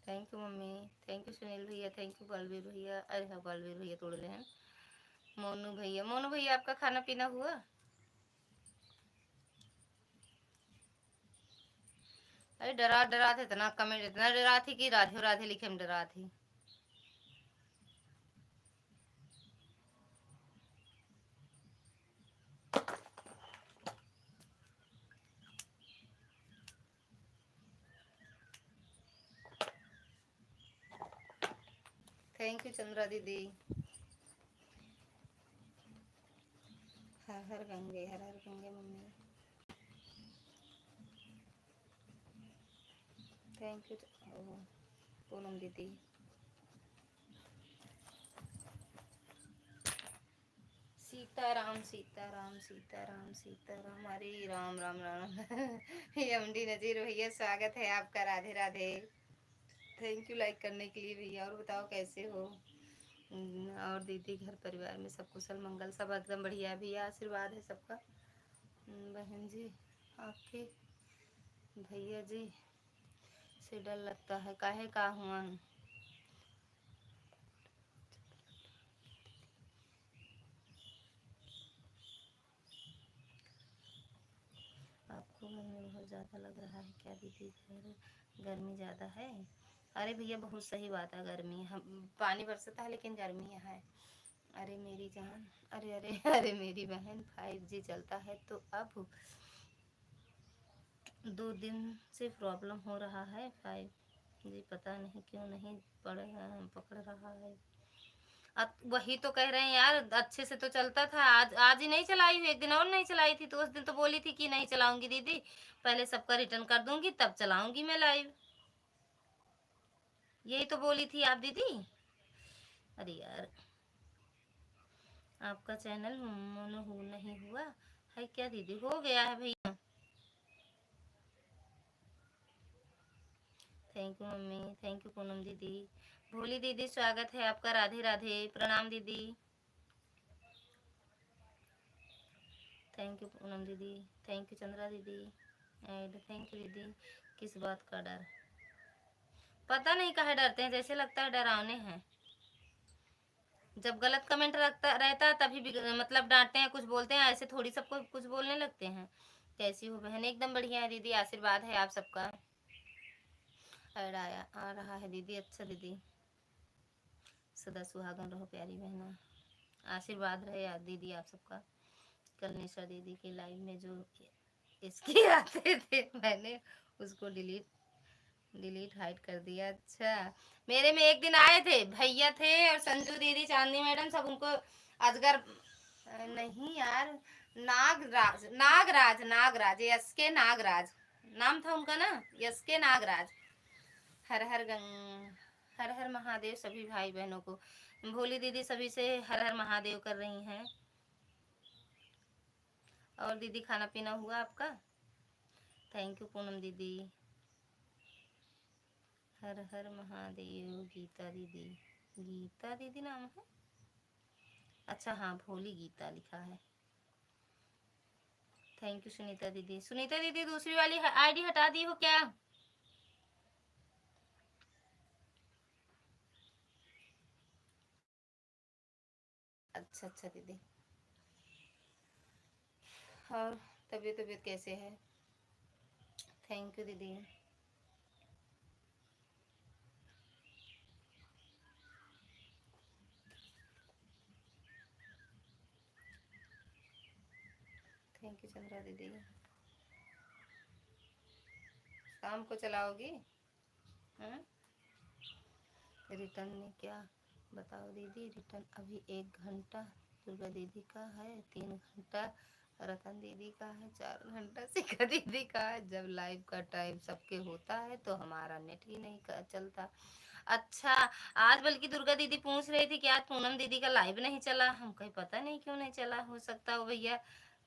Thank you mummy, thank you Sunil भैया, थैंक यू बलवीर भैया। अरे हाँ बलवीर भैया तोड़ ले हैं। मोनू भैया, मोनू भैया आपका खाना पीना हुआ? अरे डरा डरा थे, इतना कमेंट इतना डरा थी कि राधे राधे लिखे में डरा थी। यू चंद्रा दीदी। हर हर गंगे, हर हर गंगे मम्मी। थैंक यू पूनम दीदी। सीताराम सीताराम सीताराम सीताराम, हरे राम राम राम। एमडी नजीर भैया स्वागत है आपका, Radhe Radhe. Thank you like करने के लिए भैया। और बताओ कैसे हो? और दीदी घर परिवार में सब कुशल मंगल, सब एकदम बढ़िया भैया, आशीर्वाद है सबका। बहन जी आपके भैया जी से डर लगता है, काहे का हुआ? आपको गर्मी बहुत ज़्यादा लग रहा है क्या दीदी? गर्मी ज़्यादा है? अरे भैया बहुत सही बात है, गर्मी हम पानी बरसता है लेकिन गर्मी यहाँ है। अरे मेरी जान, अरे अरे अरे मेरी बहन, 5G चलता है तो अब 2 दिन से प्रॉब्लम हो रहा है। 5G पता नहीं क्यों नहीं पकड़ रहा है। अब वही तो कह रहे हैं यार, अच्छे से तो चलता था। आज आज ही नहीं चलाई हूँ, एक दिन और नहीं चलाई थी, तो उस दिन तो बोली थी कि नहीं चलाऊंगी दीदी, पहले सबका रिटर्न कर दूंगी तब चलाऊंगी मैं लाइव। यही तो बोली थी आप दीदी। अरे यार, आपका चैनल नहीं हुआ है क्या दीदी? हो गया है भैया। Thank you mummy, thank you Poonam दीदी। भोली दीदी स्वागत है आपका, राधे राधे, प्रणाम दीदी। थैंक यू पूनम दीदी, थैंक यू चंद्रा दीदी, एंड थैंक यू दीदी। किस बात का डर? पता नहीं काहे डरते हैं, जैसे लगता है डरावने हैं। जब गलत कमेंट रखता रहता है तभी भी मतलब डांटते हैं, कुछ बोलते हैं, ऐसे थोड़ी सबको कुछ बोलने लगते हैं। कैसी हो बहन? एकदम बढ़िया है दीदी, आशीर्वाद है आप सबका। ऐड आया आ रहा है दीदी, अच्छा दीदी। सदा सुहागन रहो प्यारी बहना, आशीर्वाद रहे यार दीदी आप सबका। कल निशा दीदी के लाइव में जो इसके आते थे, मैंने उसको डिलीट हाइड कर दिया। अच्छा, मेरे में एक दिन आए थे, भैया थे और संजू दीदी, चांदनी मैडम, सब उनको अजगर नहीं यार, नागराज नागराज नागराज, यस के नागराज नाम था उनका ना, यस के नागराज। हर हर हर हर महादेव सभी भाई बहनों को। भोली दीदी सभी से हर हर महादेव कर रही हैं। और दीदी खाना पीना हुआ आपका? थैंक यू पूनम दीदी। हर हर महादेव। गीता दीदी, गीता दीदी नाम है? अच्छा हाँ, भोली गीता लिखा है। थैंक यू सुनीता दीदी। सुनीता दीदी दूसरी वाली आईडी हटा दी हो क्या? अच्छा अच्छा दीदी। और तबीयत कैसे है? थैंक यू दीदी। थैंक यू चंद्रा दीदी। शाम को चलाओगी? रिटर्न में क्या बताओ दीदी? रिटर्न अभी 1 घंटा दुर्गा दीदी का है, 3 घंटा रतन दीदी का है, 4 घंटा शिखा दीदी का है। जब लाइव का टाइम सबके होता है तो हमारा नेट ही नहीं चलता। अच्छा, आज बल्कि दुर्गा दीदी पूछ रही थी कि आज पूनम दीदी का लाइव नहीं चला। हम कहीं पता नहीं क्यों नहीं चला, हो सकता हो भैया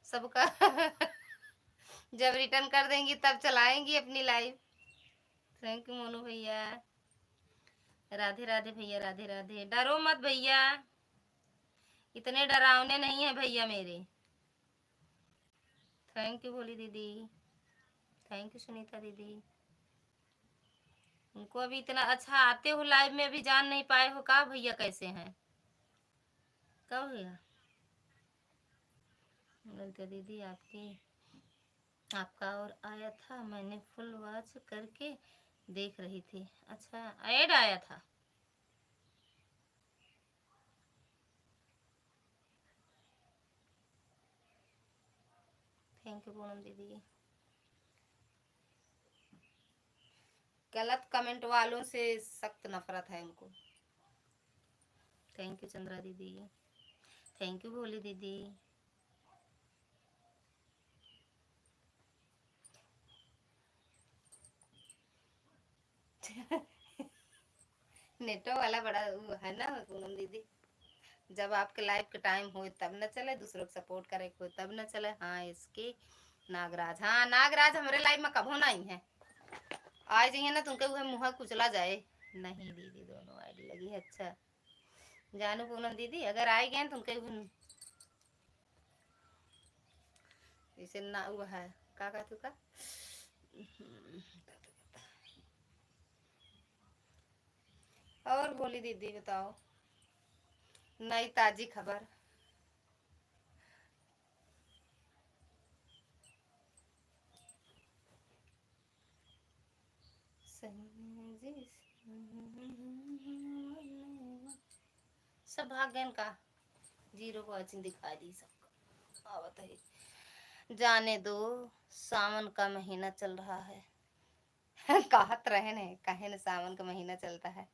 सबका जब रिटर्न कर देंगी तब चलाएंगी अपनी लाइव। थैंक यू मोनू भैया, राधे राधे भैया, राधे राधे। डरो मत भैया, इतने डरावने नहीं है भैया मेरे। थैंक यू भोली दीदी, थैंक यू सुनीता दीदी। उनको अभी इतना अच्छा आते हो लाइव में, अभी जान नहीं पाए हो का भैया कैसे हैं? कब भैया? ललिता दीदी आपका और आया था, मैंने फुल वॉच करके देख रही थी। अच्छा, ऐड आया था? थैंक यू पूनम दीदी। गलत कमेंट वालों से सख्त नफरत है उनको। थैंक यू चंद्रा दीदी, थैंक यू भोली दीदी। नेटो वाला बड़ा वो है ना पूनम दीदी, जब आपके लाइफ का टाइम हो तब न चले, दूसरों को सपोर्ट करे को तब न चले। हाँ इसके नागराज, हाँ नागराज हमारे लाइफ में कभो नहीं है, आ जाइए ना तुमके वह मुँह कुचला जाए। नहीं दीदी दोनों आईडी लगी है। अच्छा जानू पूनम दीदी अगर आए गए तुमके इसे ना वो है का तू का और बोली दीदी बताओ नई ताजी खबर। सब भाग गए का जीरो को अचिन दिखा दी सबको। आवत है जाने दो, सावन का महीना चल रहा है। कहत रहे ने कहे न सावन का महीना चलता है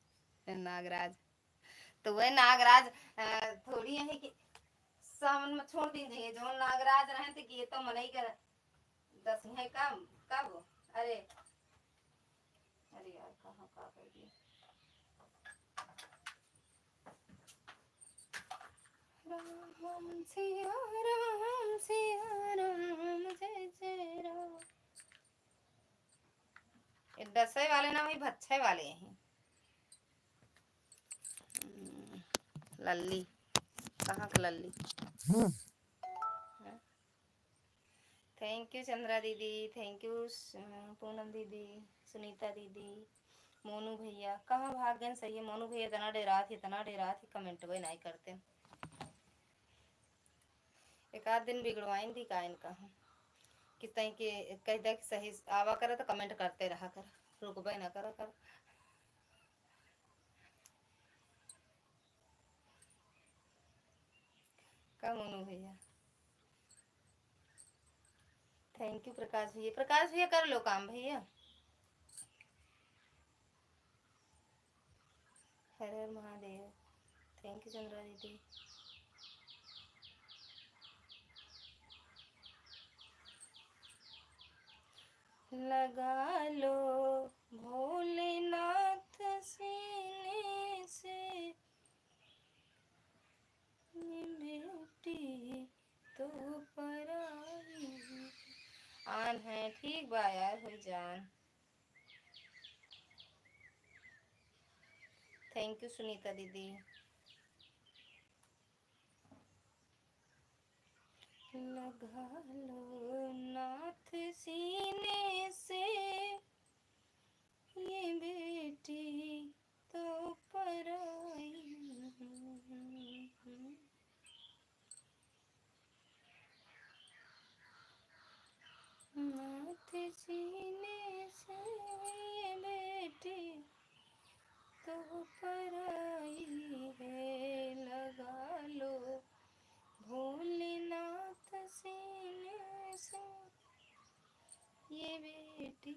नागराज, तो वह नागराज थोड़ी है कि सावन में छोड़ दीजिए जो नागराज रहे थे कि ये तो मन ही कर दस है कब कब। अरे अरे यार कहाँ का कर दिया। राम सिया राम सिया राम जय जय राम। ये दसवे वाले ना वही भच्छे वाले हैं। लल्ली कहाँ का लल्ली। थैंक यू चंद्रा दीदी, थैंक यू पूनम दीदी, सुनीता दीदी, मोनू भैया कहाँ भाग गए। सही है मोनू भैया, इतना डेरा थे कमेंट वही नहीं करते। एक आध दिन बिगड़वाइन थी का इनका कि तई के कह दे सही आवा करे तो कमेंट करते रहा कर, रुकबे ना करा कर। का मोनू भैया थैंक यू प्रकाश भैया, प्रकाश भैया कर लो काम भैया। हर हर महादेव, थैंक यू चंद्रा दीदी। लगा लो भोलेनाथ सीने से बेटी तो पराई। आन है ठीक बा यार हो जान। थैंक यू सुनीता दीदी। लगा लो नाथ सीने से ये बेटी तो पराई। नाथ सीने से ये बेटी तो पराई है। लगा लो भोलेनाथ सीने से ये बेटी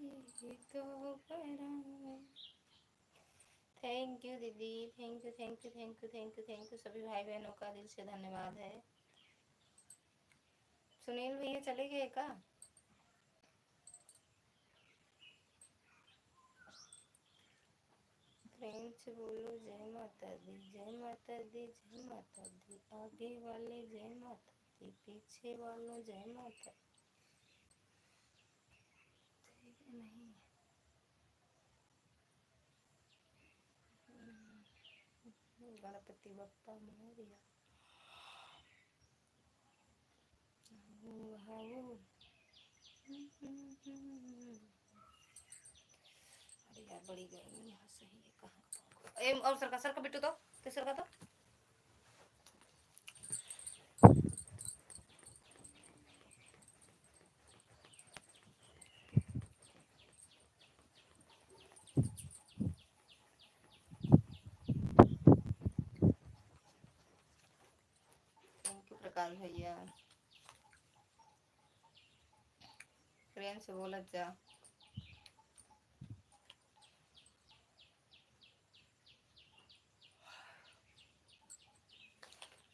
तो पराई। थैंक यू दीदी, thank you thank you thank you thank you thank you सभी भाई बहनों का दिल से धन्यवाद है। सुनील भैया चले गए का। प्रेम से बोलो जय माता दी जय माता दी जय माता दी। आगे वाले जय माता दी, पीछे वालों जय माता दी। नहीं गणपति बप्पा मोरिया। अरे यार बड़ी गर्मी यहाँ सही है कहाँ। ए और सर का बिट्टू तो सर का तो थैंक यू प्रकाश भैया, प्रेम से बोलत जा।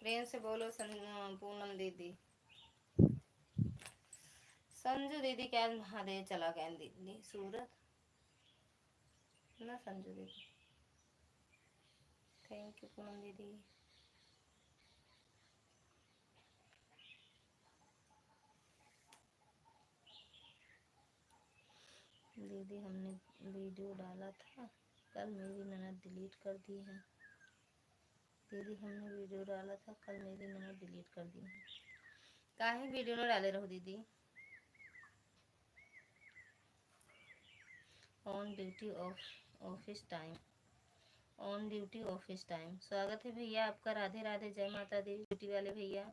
प्रेम से बोलो पूनम दीदी। संजू दीदी क्या महादेव चला गया दीदी सूरत ना संजू दीदी। थैंक यू पूनम दीदी। दीदी हमने वीडियो डाला था कल, मेरी ननद डिलीट कर दी है। दीदी हमने वीडियो डाला था कल, मेरी ननद डिलीट कर दी है। काहे वीडियो ना डाले रहो दीदी। On duty office time, on duty office time. स्वागत है भैया आपका, राधे राधे, जय माता दी ड्यूटी वाले भैया।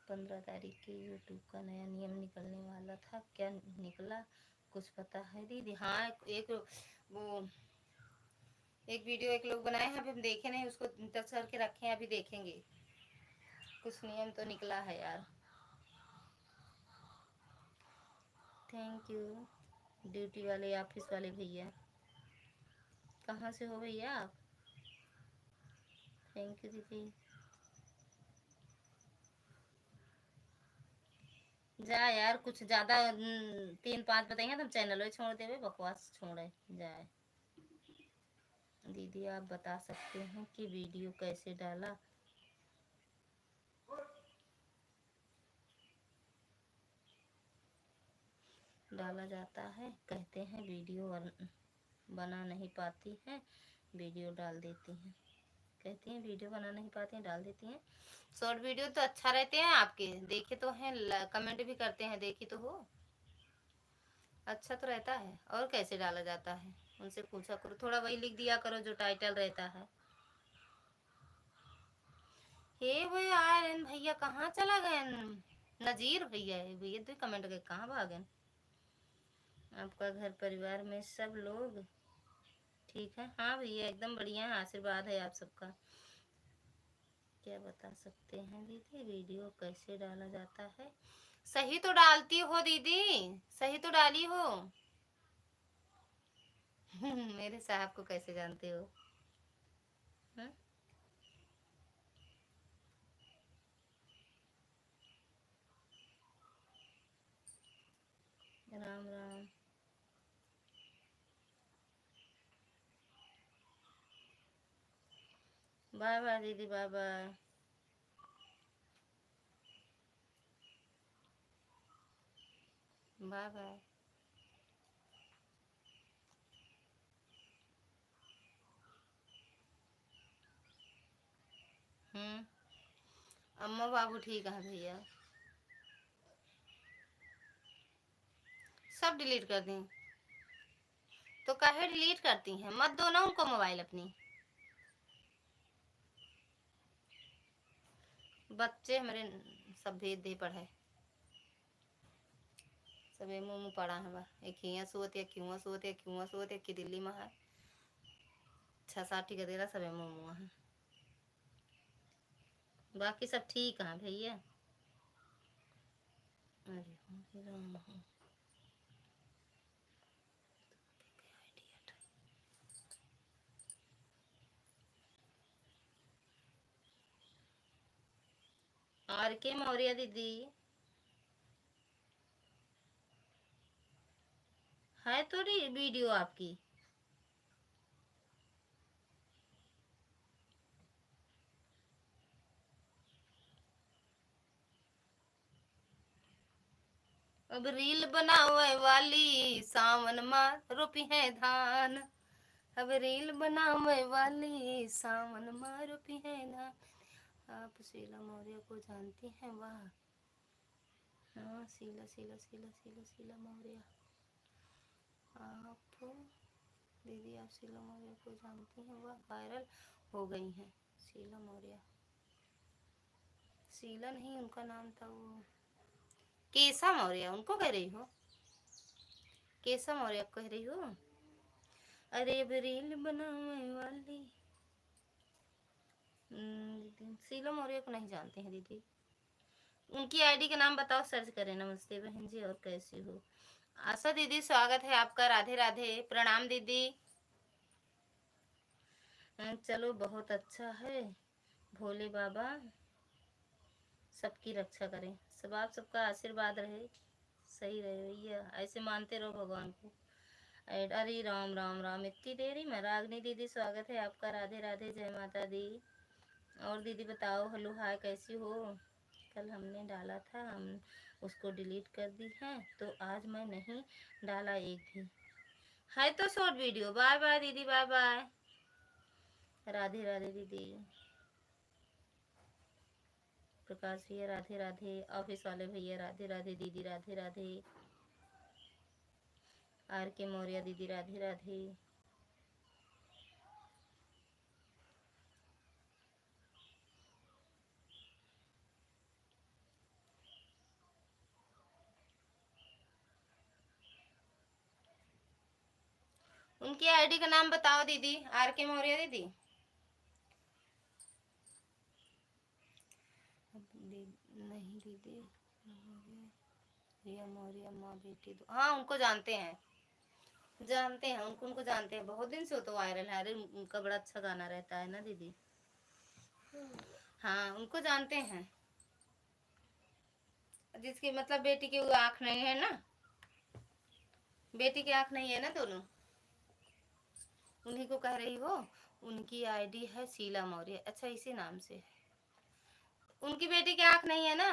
15 तारीख के यूट्यूब का नया नियम निकलने वाला था, क्या निकला कुछ पता है दीदी? हाँ एक वो एक वीडियो एक लोग बनाए हैं, अभी हम देखे नहीं उसको, टच करके रखे हैं, अभी देखेंगे। कुछ नियम तो निकला है यार। थैंक यू ड्यूटी वाले ऑफिस वाले भैया। कहाँ से हो भैया आप? थैंक यू दीदी। जा यार कुछ ज्यादा 3-5 बताइए तुम चैनल छोड़ दे, बकवास छोड़े जाए। दीदी आप बता सकते हैं कि वीडियो कैसे डाला? डाला जाता है, कहते हैं वीडियो बना नहीं पाती हैं, वीडियो डाल देती हैं। कहती हैं वीडियो बना नहीं पाती हैं, डाल देती हैं। शॉर्ट वीडियो तो अच्छा रहते हैं आपके, देखे तो हैं, कमेंट भी करते हैं, देखी तो हो, अच्छा तो रहता है। और कैसे डाला जाता है उनसे पूछा करो, थोड़ा वही लिख दिया करो जो टाइटल रहता है। हे भैया आर्यन भैया कहाँ चला गए? नजीर भैया है भैया, तो कमेंट के कहाँ भागे? आपका घर परिवार में सब लोग ठीक है? हाँ भैया एकदम बढ़िया है, आशीर्वाद है आप सबका। क्या बता सकते हैं दीदी वीडियो कैसे डाला जाता है? सही तो डालती हो दीदी, सही तो डाली हो। मेरे साहब को कैसे जानते हो? हुँ? राम राम। बाय बाय दीदी, बाय बाय। Bye bye. अम्मा बाबू ठीक है भैया? सब डिलीट कर दी? तो काहे डिलीट करती हैं? मत दो ना उनको मोबाइल अपनी। बच्चे हमारे सब भेज दे पढ़े, सब मुँह मुँह पड़ा है बा। एक हियाँ सोत या क्यों सोत या क्यों सोत या कि दिल्ली में है 6-7 टिका दे रहा, सब मुँह मुँह है। बाकी सब ठीक है भैया। अरे और के मौर्य दीदी है तो वीडियो आपकी? अब रील बनावे वाली सावन मार रोपी है धान। अब रील बनावे वाली सावन मार रोपी है धान। आप शीला मौर्य को जानती हैं? वाह हाँ, शीला शीला शीला शीला शीला मौर्य। आप दीदी आप शीला मौर्य को जानती हैं? वाह वायरल हो गई हैं शीला मौर्य। शीला नहीं उनका नाम था वो केसा मौर्य, उनको कह रही हो? केसा मौर्य कह रही हो? अरे रील बनाने वाली शीला मौर्य को नहीं जानते हैं दीदी? उनकी आईडी का नाम बताओ, सर्च करें। नमस्ते बहन जी, और कैसी हो? आशा दीदी स्वागत है आपका, राधे राधे, प्रणाम दीदी। चलो बहुत अच्छा है, भोले बाबा सबकी रक्षा करें, सब आप सबका आशीर्वाद रहे, सही रहे भैया, ऐसे मानते रहो भगवान को। अरे राम राम राम, इतनी देरी में। रागनी दीदी स्वागत है आपका, राधे राधे, जय माता दी। और दीदी बताओ, हेलो हाय, कैसी हो? कल हमने डाला था, हम उसको डिलीट कर दी है, तो आज मैं नहीं डाला एक भी है, तो शॉर्ट वीडियो। बाय बाय दीदी, बाय बाय, राधे राधे दीदी। प्रकाश भैया राधे राधे, ऑफिस वाले भैया राधे राधे, दीदी राधे राधे, आर के मौर्य दीदी राधे राधे। उनकी आईडी का नाम बताओ दीदी, आर के मौर्य दीदी। नहीं दीदी, रिया मौर्य माँ बेटी दो, हाँ उनको जानते हैं, जानते हैं उनको, उनको जानते हैं, बहुत दिन से वो तो वायरल है। अरे उनका बड़ा अच्छा गाना रहता है ना दीदी। हाँ उनको जानते हैं, जिसकी मतलब बेटी की आँख नहीं है ना, बेटी की आँख नहीं है ना दोनों, उन्हीं को कह रही हो। उनकी आईडी है शीला मौर्य, अच्छा इसी नाम से। उनकी बेटी की आँख नहीं है ना।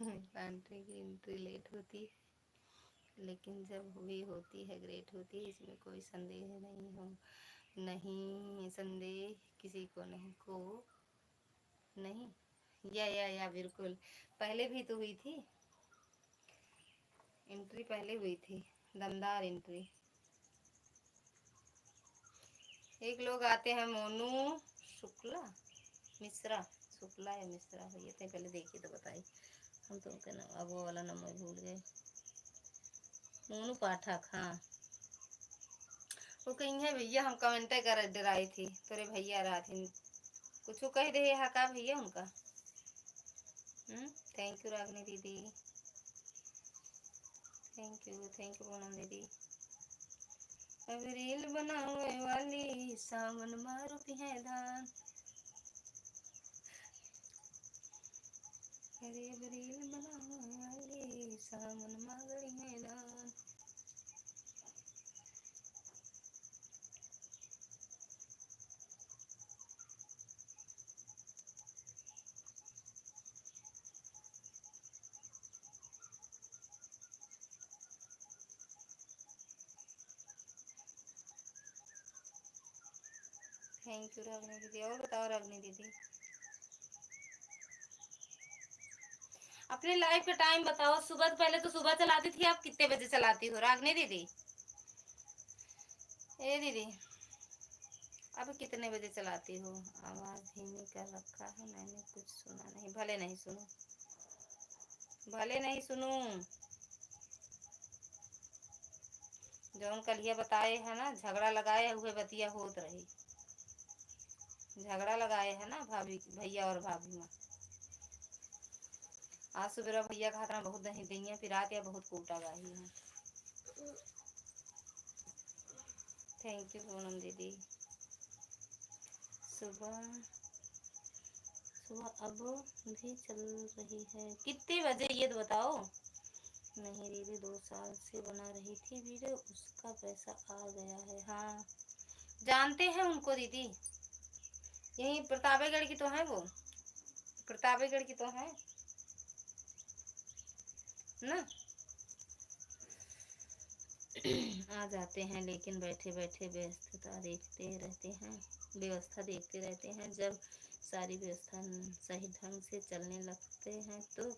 कंट्री की एंट्री लेट होती है, लेकिन जब हुई होती है ग्रेट होती है, इसमें कोई संदेह नहीं हो, नहीं संदेह किसी को नहीं को, नहीं या बिल्कुल, पहले भी तो हुई थी एंट्री, पहले हुई थी दमदार एंट्री। एक लोग आते हैं मोनू शुक्ला मिश्रा, शुक्ला या मिश्रा भैया थे, पहले देखिए तो बताइए, हम तो उनका नाम, अब वो वाला नंबर भूल गए। मोनू पाठक, हाँ वो कहीं है भैया, हम कमेंट कर डराई थी, तोरे भैया राधे कुछ कह दे हा का भैया उनका। थैंक यू रागनी दीदी, थैंक यू पूनम दीदी। अब रील बनाने वाली सावन मारुति है धान, अरे अब रील बनाने वाली सावन मागड़ी है धान। थैंक यू रागनी दीदी। और बताओ रागनी दीदी, अपने लाइफ का टाइम बताओ। सुबह पहले तो सुबह चलाती थी, आप कितने बजे चलाती हो रागनी दीदी? ए दीदी अब कितने बजे चलाती हो? आवाज धीमी कर रखा है मैंने, कुछ सुना नहीं, भले नहीं सुनो, भले नहीं सुनू। जो कलिया बताए है ना, झगड़ा लगाए हुए बतिया होत रही, झगड़ा लगाए है ना भाभी भैया और भाभी माँ। आज सुबह भैया का हाथ बहुत दही दही पिरात या बहुत कूटा गाही है। थैंक यू पूनम दीदी। सुबह सुबह अब भी चल रही है, कितने बजे ये तो बताओ। नहीं दीदी 2 साल से बना रही थी वीडियो, उसका पैसा आ गया है। हाँ जानते हैं उनको दीदी, यही प्रतापगढ़ की तो है वो, प्रतापगढ़ की तो है ना। आ जाते हैं, लेकिन बैठे बैठे व्यस्तता देखते रहते हैं, व्यवस्था देखते रहते हैं। जब सारी व्यवस्था सही ढंग से चलने लगते हैं तो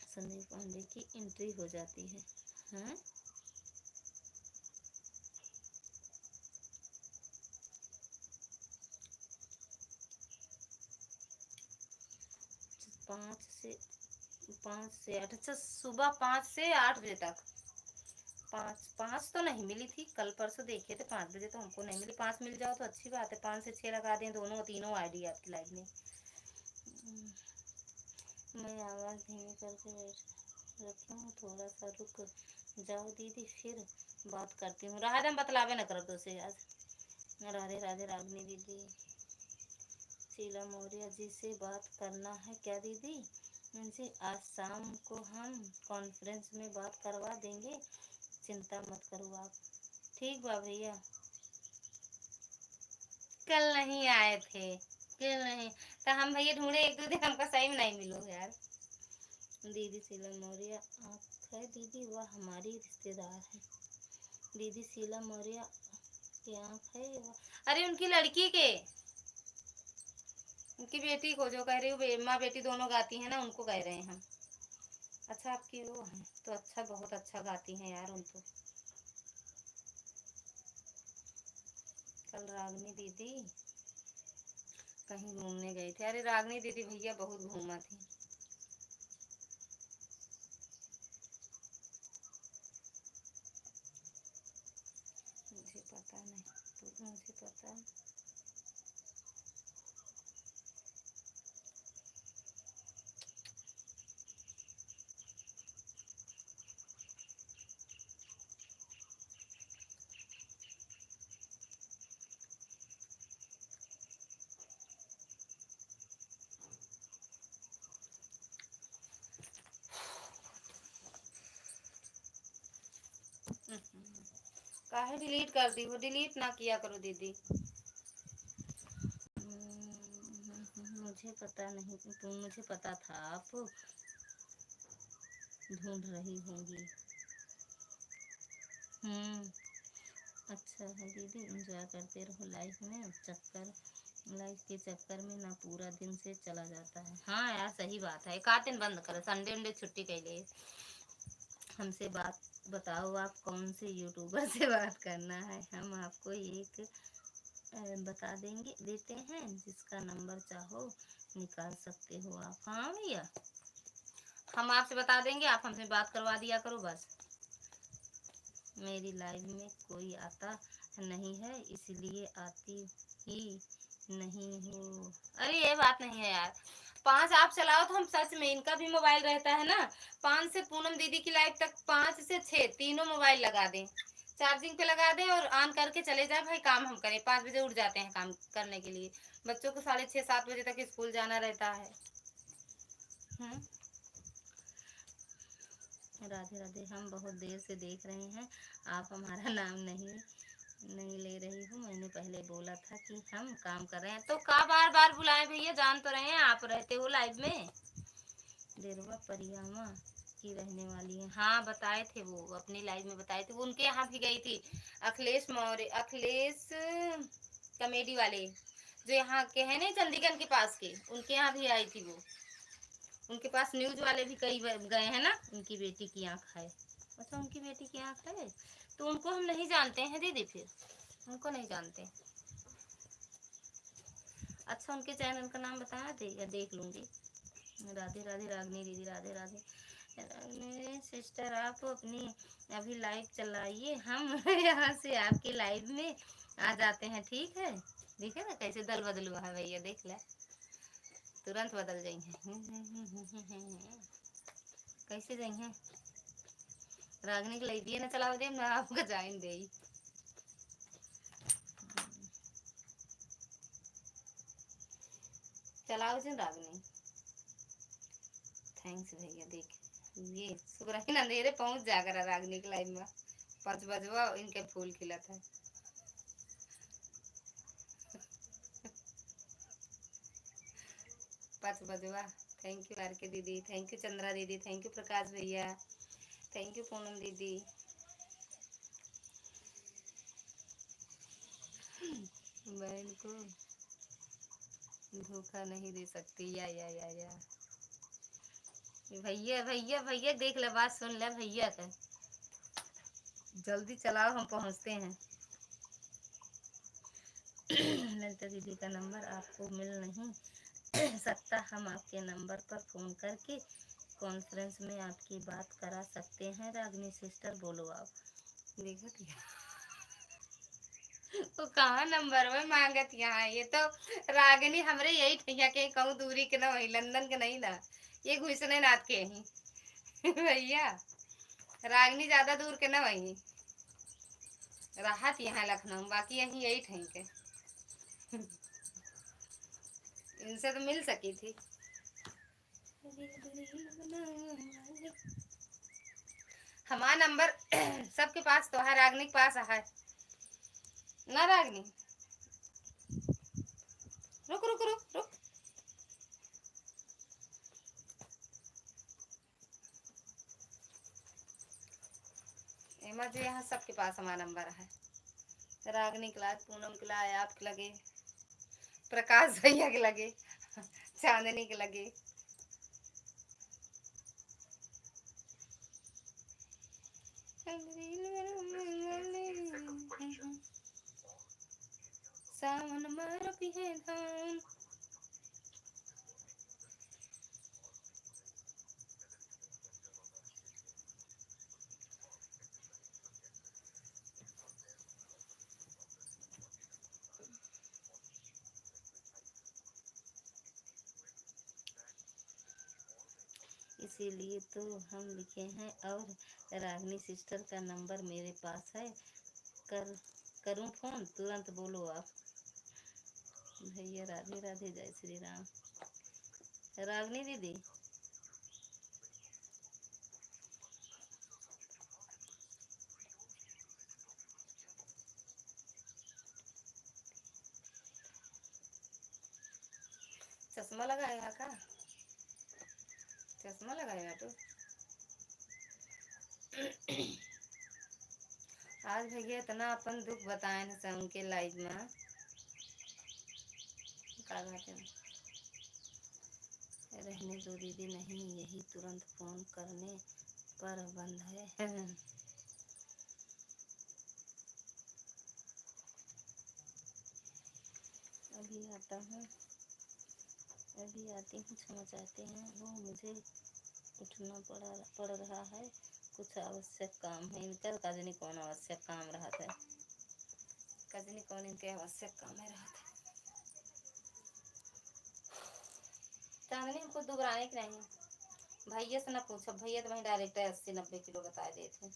संदीप पांडे की एंट्री हो जाती है। हाँ 5 से 8, अच्छा सुबह 5 से 8 बजे तक। 5 तो नहीं मिली थी, कल परसों देखे थे 5 बजे, तो हमको नहीं मिली। 5 मिल जाओ तो अच्छी बात है, 5 से 6 लगा दें, दोनों तीनों आईडी आपकी लाइव में। मैं आवाज़ धीमी करके बैठ रखी हूँ, थोड़ा सा रुक जाओ दीदी फिर बात करती हूँ। राधे बतलावे न करो तो से आज। राधे राधे रागनी दीदी। शीला मौर्य जी से बात करना है क्या दीदी? जी आज शाम को हम कॉन्फ्रेंस में बात करवा देंगे, चिंता मत करो आप। ठीक बा भैया। कल नहीं आए थे, कल नहीं तो हम भैया ढूंढे एक दो दिन, हमको सही में नहीं मिलो यार। दीदी शीला मौर्य आप है दीदी, वह हमारी रिश्तेदार है। दीदी शीला मौर्य की आँख है वह, अरे उनकी लड़की के, उनकी बेटी को जो कह रही हो, माँ बेटी दोनों गाती हैं ना, उनको कह रहे हैं हम। अच्छा आपकी वो है तो अच्छा, बहुत अच्छा गाती हैं यार उन तो। कल रागनी दीदी कहीं घूमने गई थी। अरे रागनी दीदी भैया बहुत घूमा थी। मुझे पता नहीं, तो मुझे पता काहे डिलीट कर दी? वो डिलीट ना किया करो दीदी। मुझे पता नहीं, तुम मुझे पता था आप ढूंढ रही होंगी। अच्छा है दीदी, एंजॉय करते रहो लाइफ में, चक्कर लाइफ के चक्कर में ना पूरा दिन से चला जाता है। हाँ यार सही बात है, एक आध दिन बंद करो, संडे उंडे छुट्टी कर ले। हमसे बात बताओ, आप कौन से यूट्यूबर से बात करना है, हम आपको एक बता देंगे, देते हैं, जिसका नंबर चाहो निकाल सकते हो आप। हाँ भैया हम आपसे बता देंगे, आप हमसे बात करवा दिया करो बस। मेरी लाइफ में कोई आता नहीं है इसलिए आती ही नहीं हो। अरे ये बात नहीं है यार, 5 आप चलाओ तो हम सच में, इनका भी मोबाइल रहता है ना, 5 से पूनम दीदी की लाइफ तक 5 से 6 तीनों मोबाइल लगा दें, चार्जिंग पे लगा दें और ऑन करके चले जाए भाई, काम हम करें। 5 बजे उठ जाते हैं काम करने के लिए, बच्चों को 6:30-7 बजे तक स्कूल जाना रहता है। राधे राधे। हम बहुत देर से देख रहे हैं, आप हमारा नाम नहीं ले रही हूँ। मैंने पहले बोला था कि हम काम कर रहे हैं, तो का बार बार बुलाए भैया, जान तो रहे हैं आप रहते हो लाइव में। देरवा परियामा की रहने वाली है, हाँ बताए थे वो अपनी लाइव में, बताए थे वो उनके यहाँ भी गई थी। अखिलेश मौर्य, अखिलेश कॉमेडी वाले जो यहाँ के हैं ना, चंडीगढ़ के पास के, उनके यहाँ भी आई थी वो। उनके पास न्यूज वाले भी कई गए हैं ना। उनकी बेटी की आँख है। अच्छा उनकी बेटी की आँख है, तो उनको हम नहीं जानते हैं दीदी, फिर उनको नहीं जानते। अच्छा उनके चैनल का नाम बताया थे या देख लूँगी। राधे राधे रागनी दीदी, राधे राधे। मेरे सिस्टर आप अपनी अभी लाइव चलाइए, हम यहाँ से आपके लाइव में आ जाते हैं, ठीक है? देखे ना कैसे दल बदल हुआ है भैया, देख ले तुरंत बदल जाएंगे। कैसे जाएंगे? रागनी के लिए दिए ना चलाओ दे ना, आपका जाइन दे। चलाओ जिन रागनी। थैंक्स भैया, देख ये शुक्र है ना, अंधेरे पहुंच जाकर रागनी के लाइव में 5 बजवा इनके फूल खिला था। 5 बजवा। थैंक यू आर के दीदी, थैंक यू चंद्रा दीदी, थैंक यू प्रकाश भैया, थैंक यू पूनम दीदी। बहन को धोखा नहीं दे सकती, या भैया भैया भैया देख ले, बात सुन ले भैया का, जल्दी चलाओ हम पहुंचते हैं। ललिता दीदी का नंबर आपको मिल नहीं सकता, हम आपके नंबर पर फ़ोन करके कॉन्फ्रेंस में आपकी बात करा सकते हैं। रागनी सिस्टर बोलो आप। देखो तो कहाँ नंबर में मांगत यहाँ, ये तो रागनी हमरे यही ठैया के कहूँ दूरी के ना, वही लंदन के नहीं ना, ये घुसने नाथ के ही भैया। रागनी ज्यादा दूर के ना वही राहत यहाँ लखनऊ, बाकी यहीं यही ठहीं के। इनसे तो मिल सकी थी। हमारा नंबर सबके पास तो है, रागनी के पास है ना। रागनी रुक रुक रुक रुक। एमा जो यहाँ सबके पास हमारा नंबर है। रागनी के लागे, पूनम के लागे, आपके लगे, प्रकाश भैया के लगे, चांदनी के लगे। सावन मार पिहे धान। इसीलिए तो हम लिखे हैं। और रागनी सिस्टर का नंबर मेरे पास है, करूं फोन, तुरंत बोलो आप। भैया राधे राधे, जय श्री राम। रागनी दीदी चश्मा लगाएगा का? चश्मा लगाएगा तो आज भैया इतना अपन दुख बताए न उनके लाइफ में का रहने दो दीदी, नहीं यही तुरंत फोन करने पर बंद है। अभी आता हूँ, अभी आती हूँ, क्षमा चाहते हैं। वो मुझे उठना पड़ रहा है, कुछ आवश्यक काम है इनका। कजनी कौन आवश्यक काम रहा था? कजनी कौन इनके आवश्यक काम है रहा था? चांदनी हमको दुबराने की नहीं, भैया से ना पूछो, भैया तो वहीं डायरेक्ट 80-90 किलो बता देते।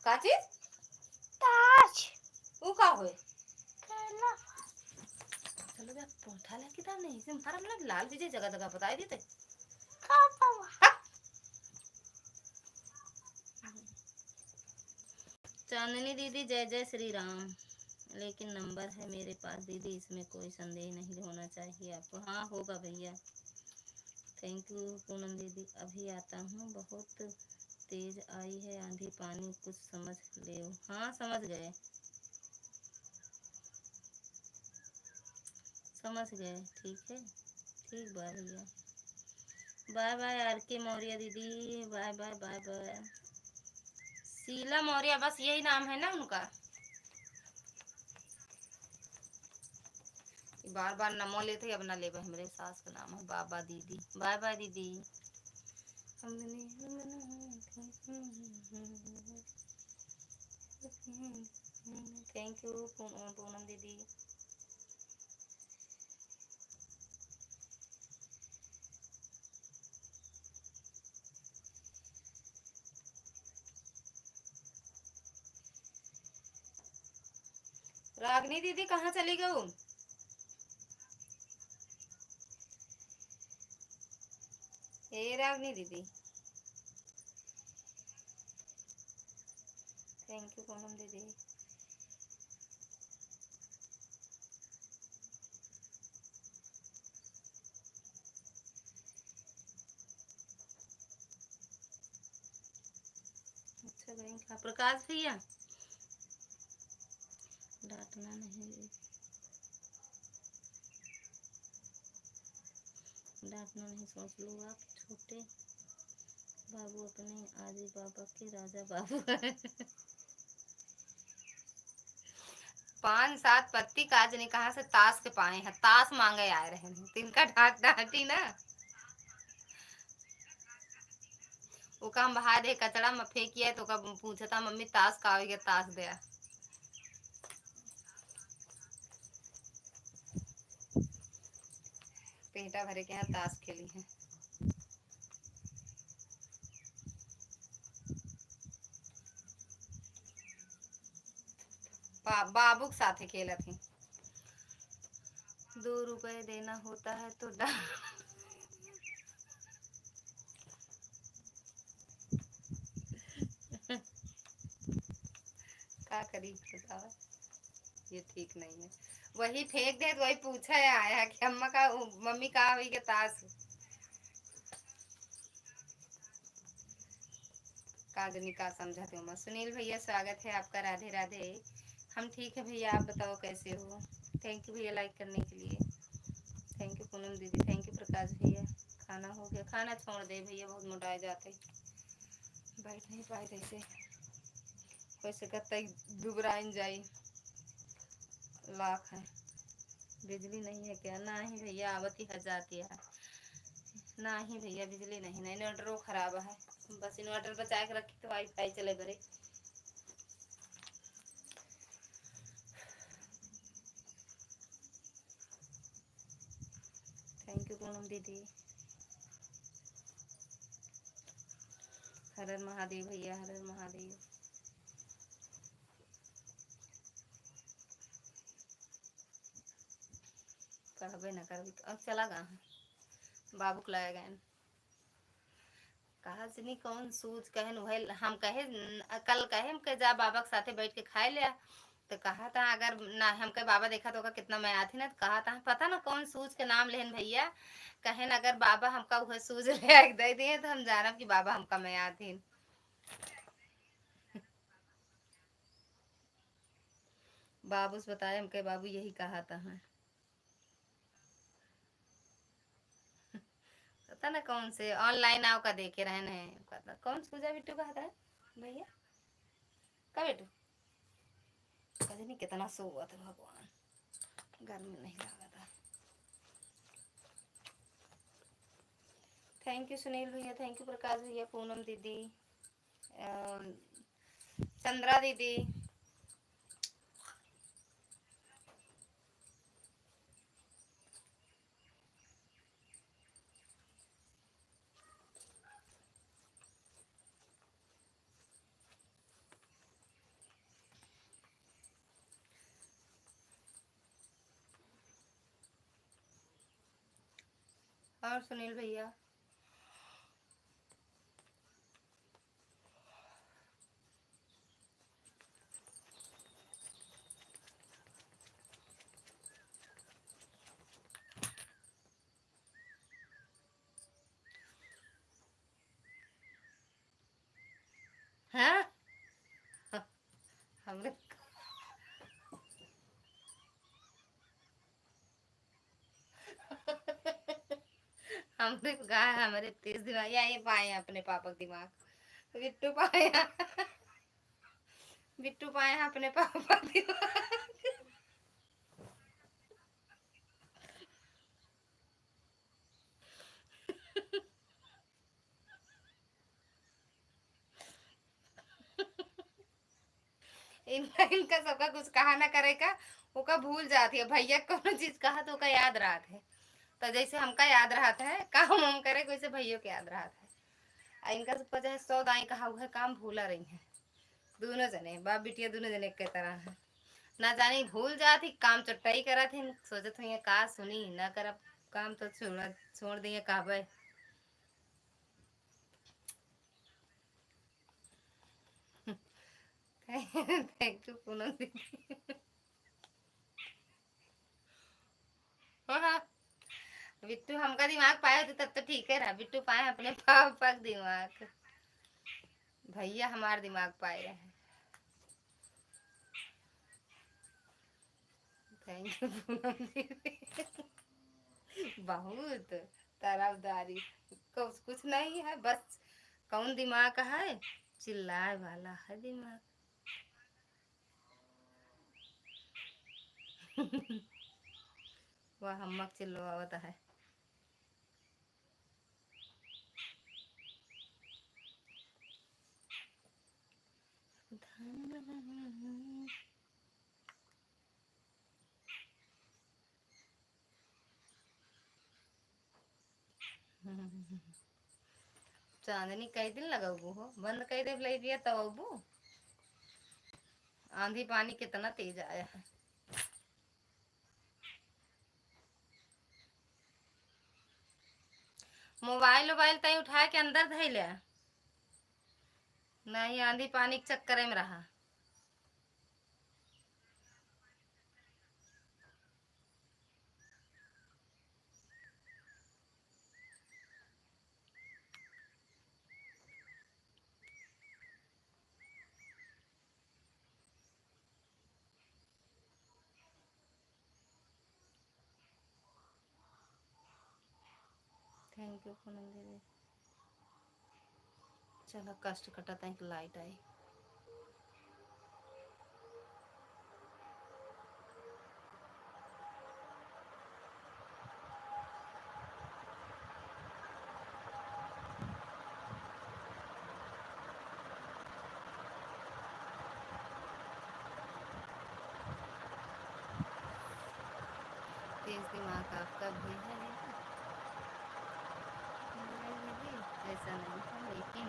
का चीज? वो का होए? चलो बे पौधा ले किधर नहीं से हमारा मतलब लाल विजय जगह जगह बताई देते। चांदनी दीदी जय जय श्री राम। लेकिन नंबर है मेरे पास दीदी, इसमें कोई संदेह नहीं होना चाहिए आपको। हाँ होगा भैया। थैंक यू पूनम दीदी। अभी आता हूँ, बहुत तेज आई है आंधी पानी, कुछ समझ ले। हाँ समझ गए, समझ गए। ठीक है, ठीक बाय भैया। Bye bye are K Maurya दीदी, bye bye bye bye. Sheela Maurya, बस यही नाम है ना उनका? बार बार नमो लेते अब ना ले। मेरे सास का नाम है बाबा दीदी। बाय बाय दीदी। थैंक यू पूनम दीदी। रागनी दीदी कहाँ चली गई? हे रागनी दीदी। थैंक यू पूनम दीदी। अच्छा गई प्रकाश भैया, डांटना नहीं, डांटना नहीं, सोच लो आप छोटे बाबू अपने आदि बाबा के राजा बाबू। पांच सात पत्ती काज ने कहा से ताश के पाए हैं, ताश मांगे आए रहे हैं, तिनका डांट डांटी ना। वो का हम बाहर दे कचड़ा में फेंकिया तो का पूछा था मम्मी ताश का आवेगा, ताश दे पेटा भरे के यहाँ ताश खेली है। बाबू के साथ खेला थी। 2 रुपए देना होता है तो क्या करी बताओ, ये ठीक नहीं है। वही फेंक दे तो वही पूछा आया कि अम्मा का मम्मी कहा हुई के ताश कागनी का समझाते हो। सुनील भैया स्वागत है आपका, राधे राधे। हम ठीक है भैया, आप बताओ कैसे हो। थैंक यू भैया लाइक करने के लिए। थैंक यू पूनम दीदी, थैंक यू प्रकाश भैया। खाना हो गया, खाना छोड़ दे भैया, बहुत मोटाए जाते, बैठ नहीं पाए जैसे वैसे कहते दुबराइन जाई लाख है। बिजली नहीं है क्या? ना ही भैया आवती है जाती है, ना ही भैया बिजली नहीं ना, इन्वर्टर खराब है, बस इन्वर्टर बचा के रखी तो वाईफाई चले बरे। थैंक यू पूनम दीदी। हर हर महादेव भैया, हर हर महादेव। कहबे न कर अब चला गा बाबू को लाया गए कहा से नहीं कौन सूझ कहन वह हम कहे कल कहे हम के जा बाबा के साथे बैठ के खाए लिया, तो कहा था अगर ना हमके बाबा देखा तो कितना मैं आती ना, तो कहा था पता ना कौन सूझ के नाम लेन भैया, कहे ना अगर बाबा हमका वह सूझ ले दे दिए तो हम जानब कि बाबा हमका मैं आती। बाबू से बताए हमके बाबू यही कहा था मैं, पता ना कौन से ऑनलाइन आओ का देखे रहने हैं, पता कौन सूझा बिट्टू कहा था भैया का बेटू कहे नहीं कितना सो हुआ था भगवान, गर्मी नहीं लगा था। थैंक यू सुनील भैया, थैंक यू प्रकाश भैया, पूनम दीदी, चंद्रा दीदी। और सुनील भैया हाँ हमने हमने कहा हमारे तेज दिमाग या ये पाए अपने पापा का दिमाग, बिट्टू पाया बिट्टू पाए अपने पापा का दिमाग। इनका इनका सबका कुछ कहा ना करे का वो का भूल जाती है भैया, कौन चीज कहा तो का याद रहा है, तो जैसे हमका याद रहा है काम हम करे वैसे भैया के याद रहा है। इनका सब वजह 100 दाई कहा हुआ काम भूला रही है, दोनों जने बाप बिटिया दोनों जने के तरह है, ना जानी भूल जाती काम चुट्टाई करा थी, सोचत हुई का सुनी ना कर काम तो छोड़ दिए कहबे। थैंक यू पूनम दीदी। हाँ बिट्टू हमका दिमाग पाए तो तब तो ठीक है रहा, बिट्टू पाए अपने पापा का दिमाग, भैया हमार दिमाग पाए रहे। थैंक यू पूनम दीदी। बहुत तरफदारी कुछ नहीं है, बस कौन दिमाग है चिल्लाए वाला है दिमाग। वह हमक चिल्लवावत है। चांदनी कई दिन लगाबू हो, बंद कई दे लई दिया तब अबू। आंधी पानी कितना तेज आया है। मोबाइल वोबाइल तई उठा के अंदर धैले नहीं, आंधी पानी के चक्कर में रहा। थैंक यू पूनम दीदी। चलो कष्ट कटा तक लाइट आई। तेज दिमाग आपका भी है दीदी, ऐसा नहीं है लेकिन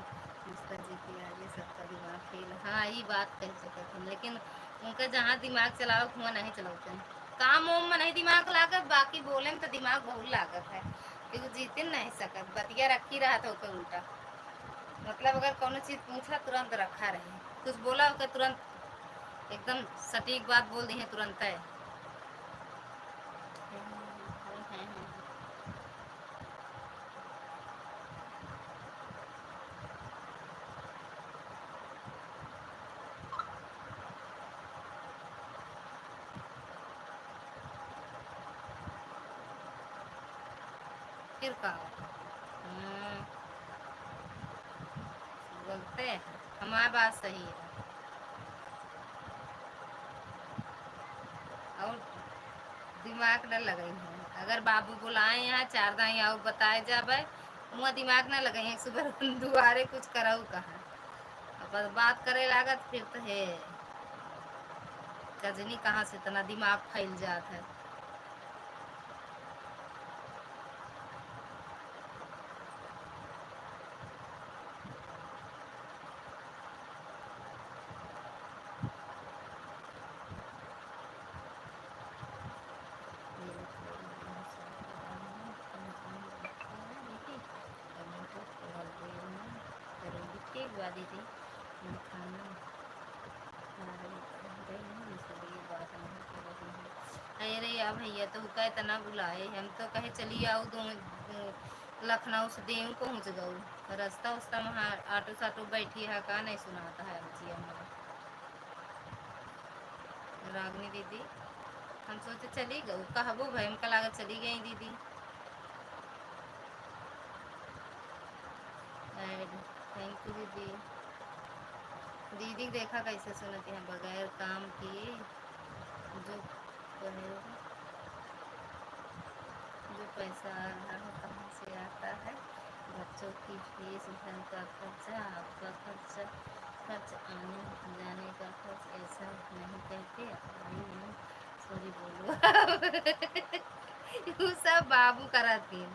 मुस्ता जी की आगे सबका दिमाग फेल। हाँ ये बात कह सकते हैं, लेकिन उनका जहाँ दिमाग चलाओ वहाँ नहीं चलाते हैं। काम वाम में नहीं दिमाग लागत, बाकी बोले में तो दिमाग बहुत लागत है कि वो जीते नहीं सकत। बतिया रखी रहा तो ओके उल्टा मतलब अगर कोनो चीज पूछा तुरंत रखा रहे, कुछ बोला ओके तुरंत एकदम सटीक बात बोल दी है तुरंत है। फिर कहा बोलते हैं हमारी बात सही है। और दिमाग न लगाई है, अगर बाबू बुलाए यहाँ चार दाई आओ बताए जाबे मुँह दिमाग न लगाई है। सुबह दुआरे कुछ कराऊ कहा अब बात करे लागत फिर तो है गजनी कहाँ से इतना दिमाग फैल जात है। ठीक बा दीदी, मैं खाना खा रही हूँ इसलिए बात नहीं। अरे या भैया तो कहे इतना बुलाए, हम तो कहे चलिए आओ दो लखनऊ से देव पहुँच गऊ रास्ता उस्ता वहाँ ऑटो साटो बैठी है का नहीं सुनाता है बच्ची हमारा। रागनी दीदी हम सोचे चली गऊ कहबो भाई हमका लागत चली गई दीदी। थैंक यू दीदी। दीदी देखा कैसे सुनती हैं बगैर काम किए जो कहे जो पैसा आ रहा है कहाँ से आता है, बच्चों की फीस घर का खर्चा आपका खर्चा खर्च आने जाने का खर्च ऐसा नहीं कहते आई सॉरी बोलो। वो सब बाबू कराती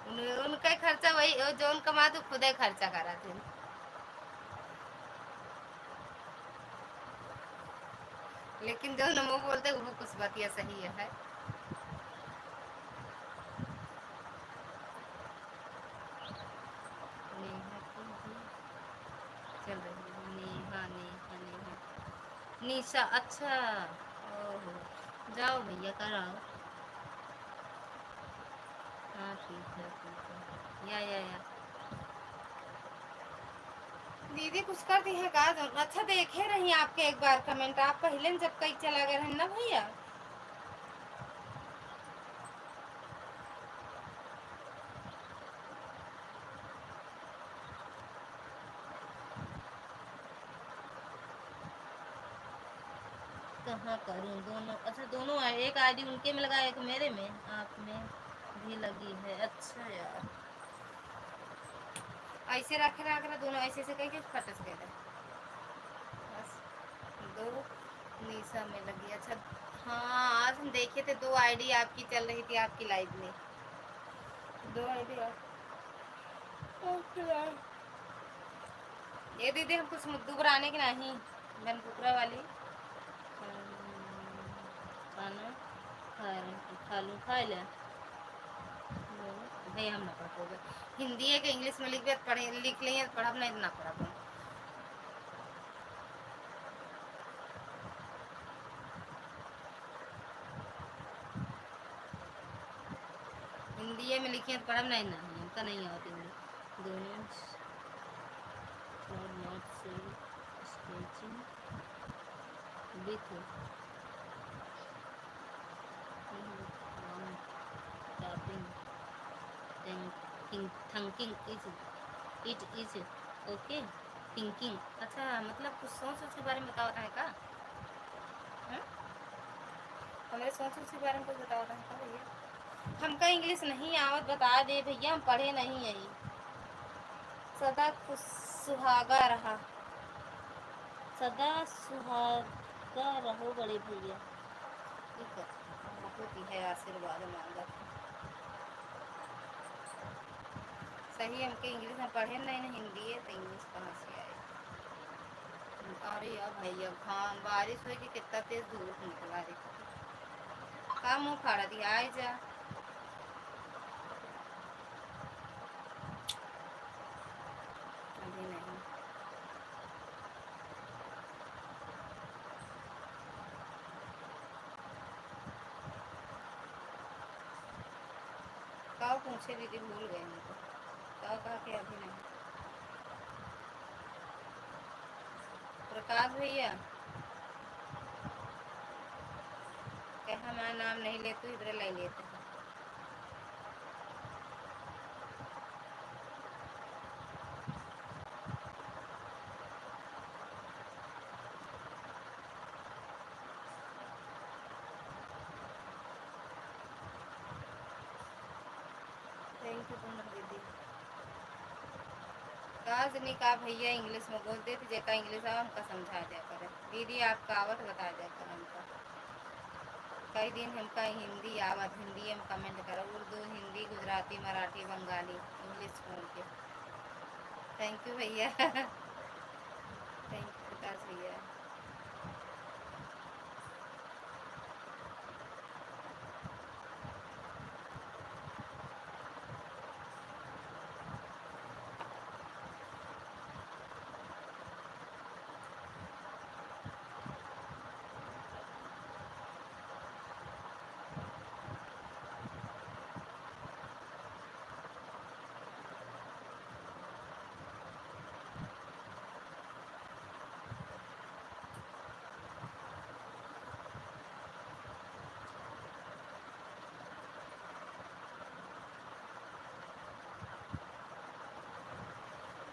उनका खर्चा वही जो उन कमा तो खुद ही खर्चा कराते। लेकिन जो नमो बोलते वो कुछ बातिया सही है। नेहा की भी चल रही है, नेहा नेहा नेहा निशा अच्छा। ओहो जाओ भैया कराओ। हाँ ठीक है या दीदी कुछ कर दी है का। अच्छा देखे रही आपके एक बार कमेंट आप पहले जब कहीं चला गए रहे ना भैया। कहाँ करूँ दोनों? अच्छा दोनों एक आईडी उनके में लगा, एक मेरे में, आप में भी लगी है। अच्छा यार ऐसे रख रहा दोनों ऐसे ऐसे करके फटस गए बस। दो निशा में लगी। अच्छा हाँ आज हम देखे थे 2 आईडी आपकी चल रही थी आपकी लाइव में, 2 आईडी आपकी लाइव। ये दीदी हम कुछ मुद्दू बनाने की नहीं बनपुकरा वाली खाना खा लूँ खा ले नहीं हम ना पढ़ोगे हिंदी है कि इंग्लिश में लिख पढ़े लिख लेंगे पढ़ब नहीं ना पढ़ब। हिंदी में लिखे तो पढ़ब नहीं ना हमका नहीं आती हिंदी। दोनों for not say sketching with tapping thinking is it is okay thinking। अच्छा मतलब कुछ सोच के बारे में बताओ रहा है का? हमारे सोच के बारे में कुछ बताओ रहा है का भैया? हमका इंग्लिश नहीं आवत बता दे भैया हम पढ़े नहीं यही। सदा सुहागा रहा, सदा सुहागा रहो बड़े भैया। ठीक है बहुत ही है आशीर्वाद मांगा। सही हमके इंग्लिश में पढ़े नहीं ना हिंदी है तो इंग्लिश कहाँ से आए? अरे यार भैया हाँ बारिश हुई कि कितना तेज धूप निकला देखो का मुँह फाड़ा दिया आए जा। अभी नहीं का पूछे दीदी भूल गए हमको का कहा के अभी नहीं। प्रकाश भैया क्या हमारा नाम नहीं लेते इधर ले लेते हैं। थैंक यू पूनम दीदी। काज नहीं कहा भैया इंग्लिश में बोल देते जेका इंग्लिश आवा हमका समझा दिया करे दीदी आपका आवत बता दिया कर हमका। कई दिन हमका हिंदी आवत हिंदी में कमेंट करो उर्दू हिंदी गुजराती मराठी बंगाली इंग्लिश बोल के। थैंक यू भैया थैंक यू प्रकाश भैया।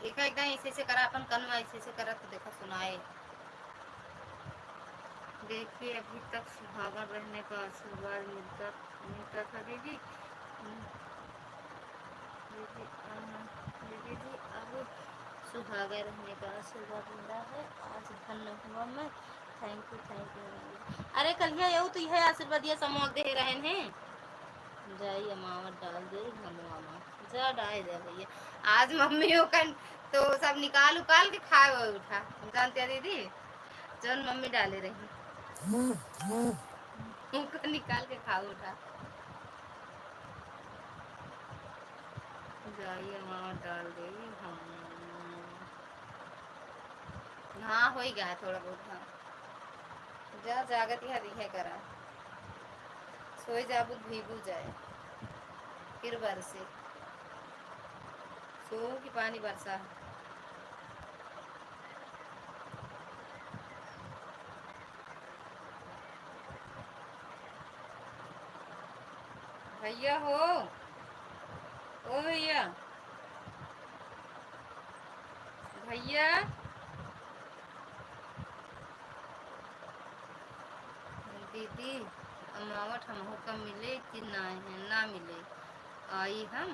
एकदम ऐसे ऐसे करा अपन कन ऐसे ऐसे करा तो देखा सुनाए। देखिए अभी तक सुहागन रहने का आशीर्वाद मिलता मिलता था दीदी दीदी दीदी जी अब सुहागा रहने का आशीर्वाद मिला है आज धन्य हुआ मैं। Thank you. अरे कलिया यो तो यह आशीर्वाद ये समोल दे रहे हैं जाई अमावट डाल दे मामा जा डाल दे भैया। आज मम्मियों का तो सब निकाल उकाल के खाए हुए उठा जानते दीदी जौन मम्मी डाले रही उनका निकाल के खा उठा जाइए वहाँ डाल दे हम। हाँ हो ही गया थोड़ा बहुत। हाँ जा जागत है करा सोई जाबू भीगू जाए फिर बरसे सो कि पानी बरसा। भैया हो ओ भैया भैया दीदी अमावट हमहू कब मिले कि ना है ना मिले आई हम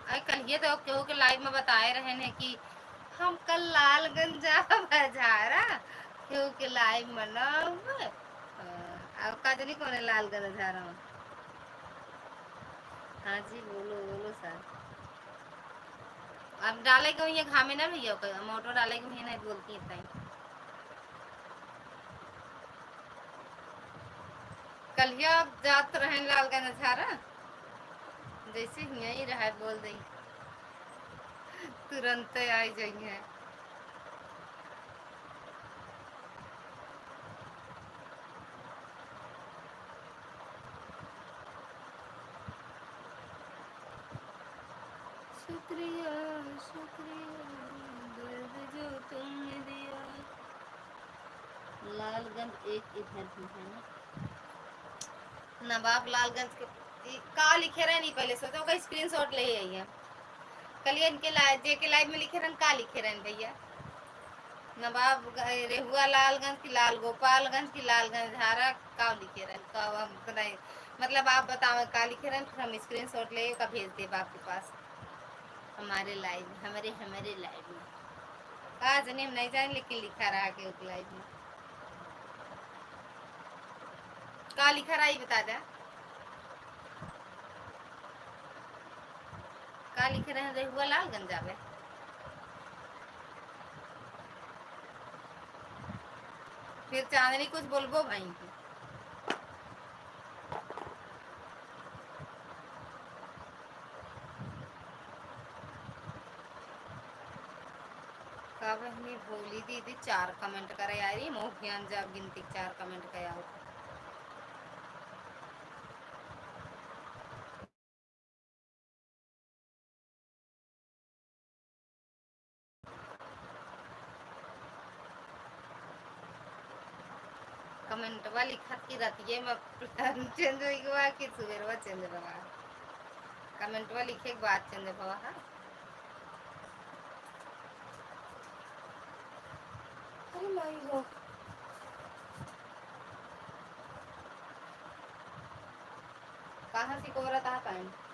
अरे कल ये तो केहू के लाइव में बताए रहे ने कि हम कल लालगंज जा बजारा केहू के लाइव में ना हुए अब का नहीं कौन लालगंज जा रहा हूँ हाँ जी बोलो बोलो सर अब डाले क्यों ये घामे ना भैया मोटो डाले क्यों नहीं बोलती इतना ही कल ही आप जात रहे लालगंज झारा जैसे यही रहा बोल दी तुरंत आई जाइए शुक्रिया शुक्रिया दर्द जो तुमने दिया लालगंज एक इधर भी है ना नवाब लालगंज के का लिखे रहे नहीं पहले सोचो का स्क्रीनशॉट ले आई है कल इनके जे के लाइव में लिखे रहे का लिखे रहे भैया नवाब रेहुआ लालगंज की लाल गोपालगंज की लालगंज धारा का लिखे रहे का हम मतलब आप बताओ का लिखे रहे फिर हम स्क्रीनशॉट ले का भेज दे आपके पास हमारे लाइव हमारे लाइव में का जने हम नहीं जाने लेकिन लिखा रहा के उस लाइव में का लिखा रहा ही बता दे का लिखे रहे रेहुआ लालगंज जावे फिर चांदनी कुछ बोलबो भाई की का बहनी भोली दीदी 4 कमेंट करे यारी मोह ज्ञान जब गिनती 4 कमेंट कया हो कमेंट वाली खत की रतिये में चेंज हुआ कि सुबह चेंज हुआ कमेंट वाली लिखे के बाद चेंज हुआ है अरे माई हो कहाँ से कोरा था पैंट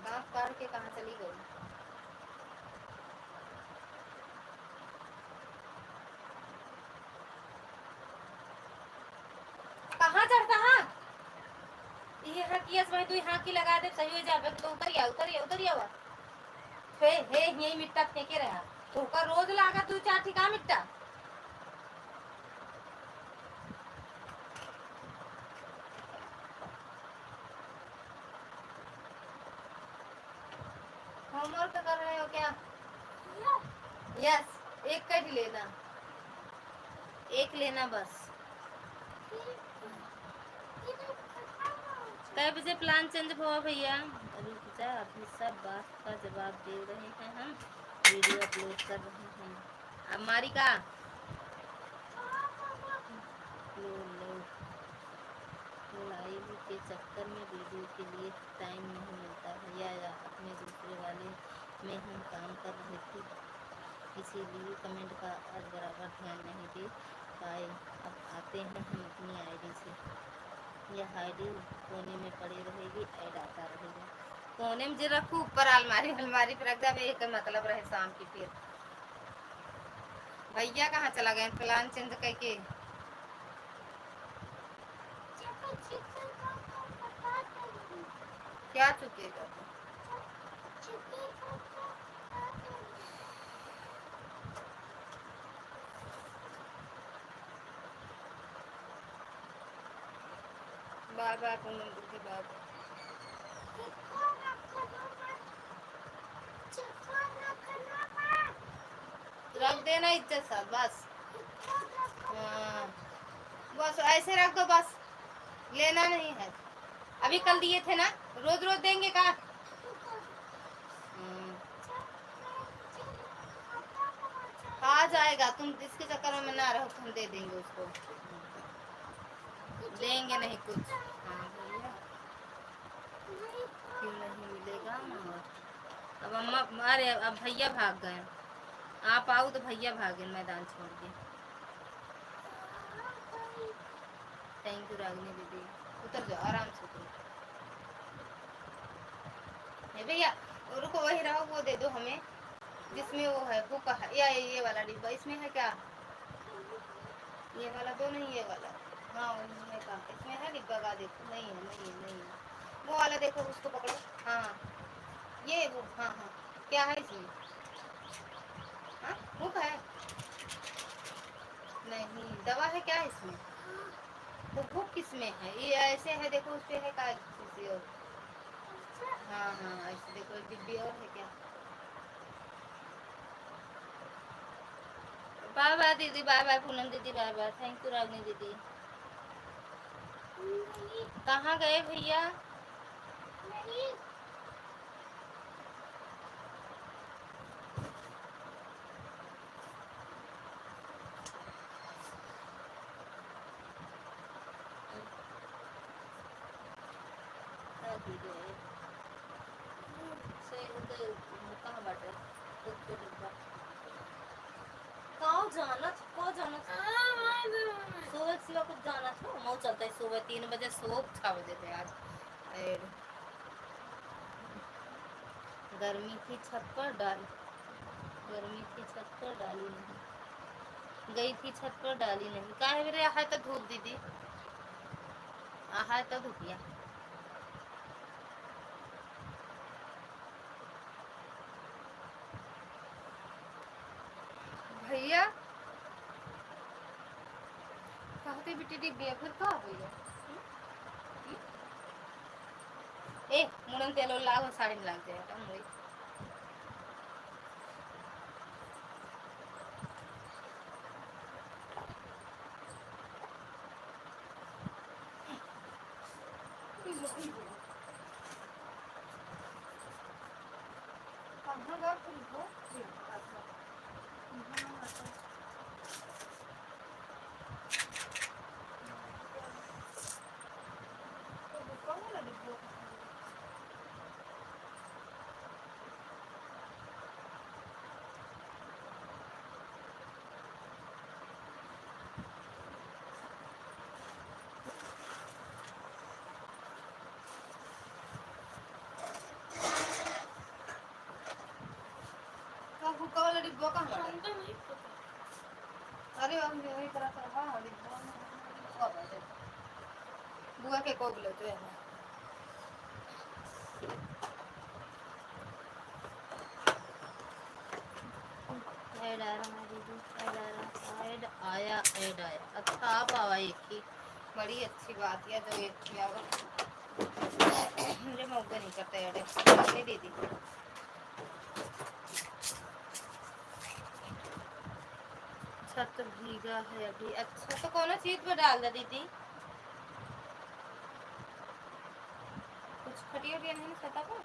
दांत काट के कहाँ चली गई कहाँ चढ़ता है ये हाँ किया समय तू यहाँ की लगा दे सही हो जाए तो उतर आवा हे यही मिट्टा फेंके रहा तो का रोज लागा तू 4 ठिका मिट्टा होमवर्क कर रहे हो क्या यस एक कट लेना एक लेना बस कै बजे प्लान चेंज हुआ भैया अभी अभी सब बात का जवाब दे रहे हैं हम वीडियो अपलोड कर रहे हैं हमारी का लाइव के चक्कर में वीडियो के लिए टाइम नहीं मिलता भैया या अपने दूसरे वाले में हम काम कर रहे थे इसीलिए कमेंट का आज बराबर ध्यान नहीं दे पाए अब आते हैं हम अपनी आईडी से यह आईडी कोने में पड़ी रहेगी ऐड आता रहेगा कोने में जो रखू ऊपर अलमारी अलमारी पर रख दे एक मतलब रहे शाम की फिर भैया कहाँ चला गए प्लान चेंज करके क्या चुकेगा बाय बाय पूनम की बात रख देना इज्जत से बस बस ऐसे रख दो बस लेना नहीं है अभी कल दिए थे ना रोज रोज देंगे का आ जाएगा तुम इसके चक्कर में ना रहो हम दे देंगे उसको देंगे नहीं कुछ हाँ भैया क्यों नहीं मिलेगा माँ? अब अम्मा, अरे अब भैया भाग गए। आप आओ तो भैया भागे मैदान छोड़ के। थैंक यू रागिनी दीदी। उतर जाओ, आराम से उतरो। ये भैया रुको, वही रहो, वो दे दो हमें जिसमें वो है बुक है, या ये वाला डिब्बा इसमें है क्या? ये वाला दो, नहीं ये वाला। हाँ उसमें का, इसमें है डिब्बा का, देखो। नहीं है, नहीं है, नहीं है। वो वाला देखो, उसको पकड़ो। हाँ ये वो, हाँ हाँ। क्या है इसमें? हाँ बुक है? नहीं, दवा है क्या इसमें? तो बुक किसमें है? ये ऐसे है, देखो उस पे है का किसी और। हाँ हाँ, ऐसे देखो, डिब्बी और है क्या? बाय बाय दीदी, बाय बाय पूनम दीदी, bye bye. Thank you Ragini दीदी। कहाँ गए भैया? कहाँ बाटे? कहाँ जाना था? कहाँ जाना था? सुबह सिवा कुछ जाना था। मऊ चलता है सुबह 3 बजे, सो 6 बजे थे आज। और गर्मी थी छत पर डाल, गर्मी थी छत पर डाली नहीं, गई थी छत पर डाली नहीं। काहे मेरे यहाँ तो धूप दीदी, आहा तो धूपिया। भैया कहते बेटी डिब्बे फिर का भैया? ए मुड़न तेल लागो, साड़ी में लग जाएगा मुड़ी। कहाँ गया फिर वो? हुक्का वाला डिब्बा कहाँ गया? हमको नहीं पता। अरे हम वही तरह से, हाँ डिब्बा में हुक्का बाटे। बुआ के को बोले तो है। ऐड आ रहा है दीदी, ऐड आ रहा, ऐड आया, ऐड आया। अच्छा आप आवा एक ही, बड़ी अच्छी बात है जो एक ही आवा। मुझे मौका नहीं करता ऐड नहीं दीदी। छत भीगा है अभी। अच्छा तो कौन चीज पर डाल दे दीदी? कुछ खटिया उटिया नहीं सता को?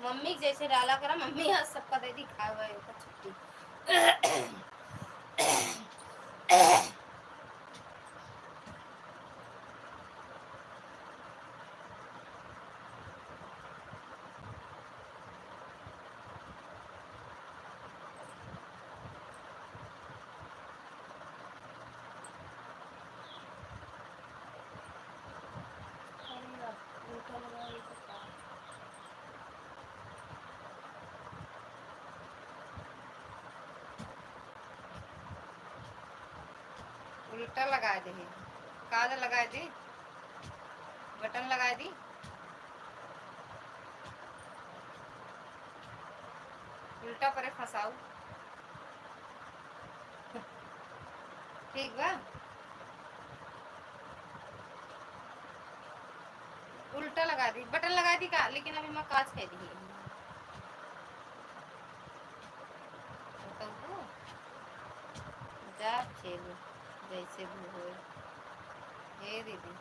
मम्मी जैसे डाला करा, मम्मी आज सबका दे दी, खाए हुए छुट्टी। उल्टा लगा दे, काज लगा दी, बटन लगा दी। उल्टा परे फंसाऊ। ठीक बा, उल्टा लगा दी, बटन लगा दी का, लेकिन अभी मैं काज कह दी। जा खेलो जैसे भी हो। हे दीदी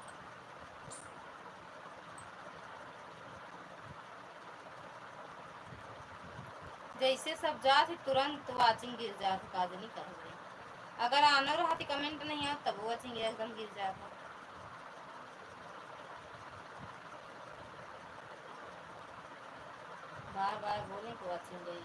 जैसे सब जात तुरंत वाचिंग गिर जात, काज नहीं कर रहे। अगर आना रहा कमेंट नहीं आ तब वाचिंग एकदम गिर जाता। बार बार बोले तो बात सुन गई।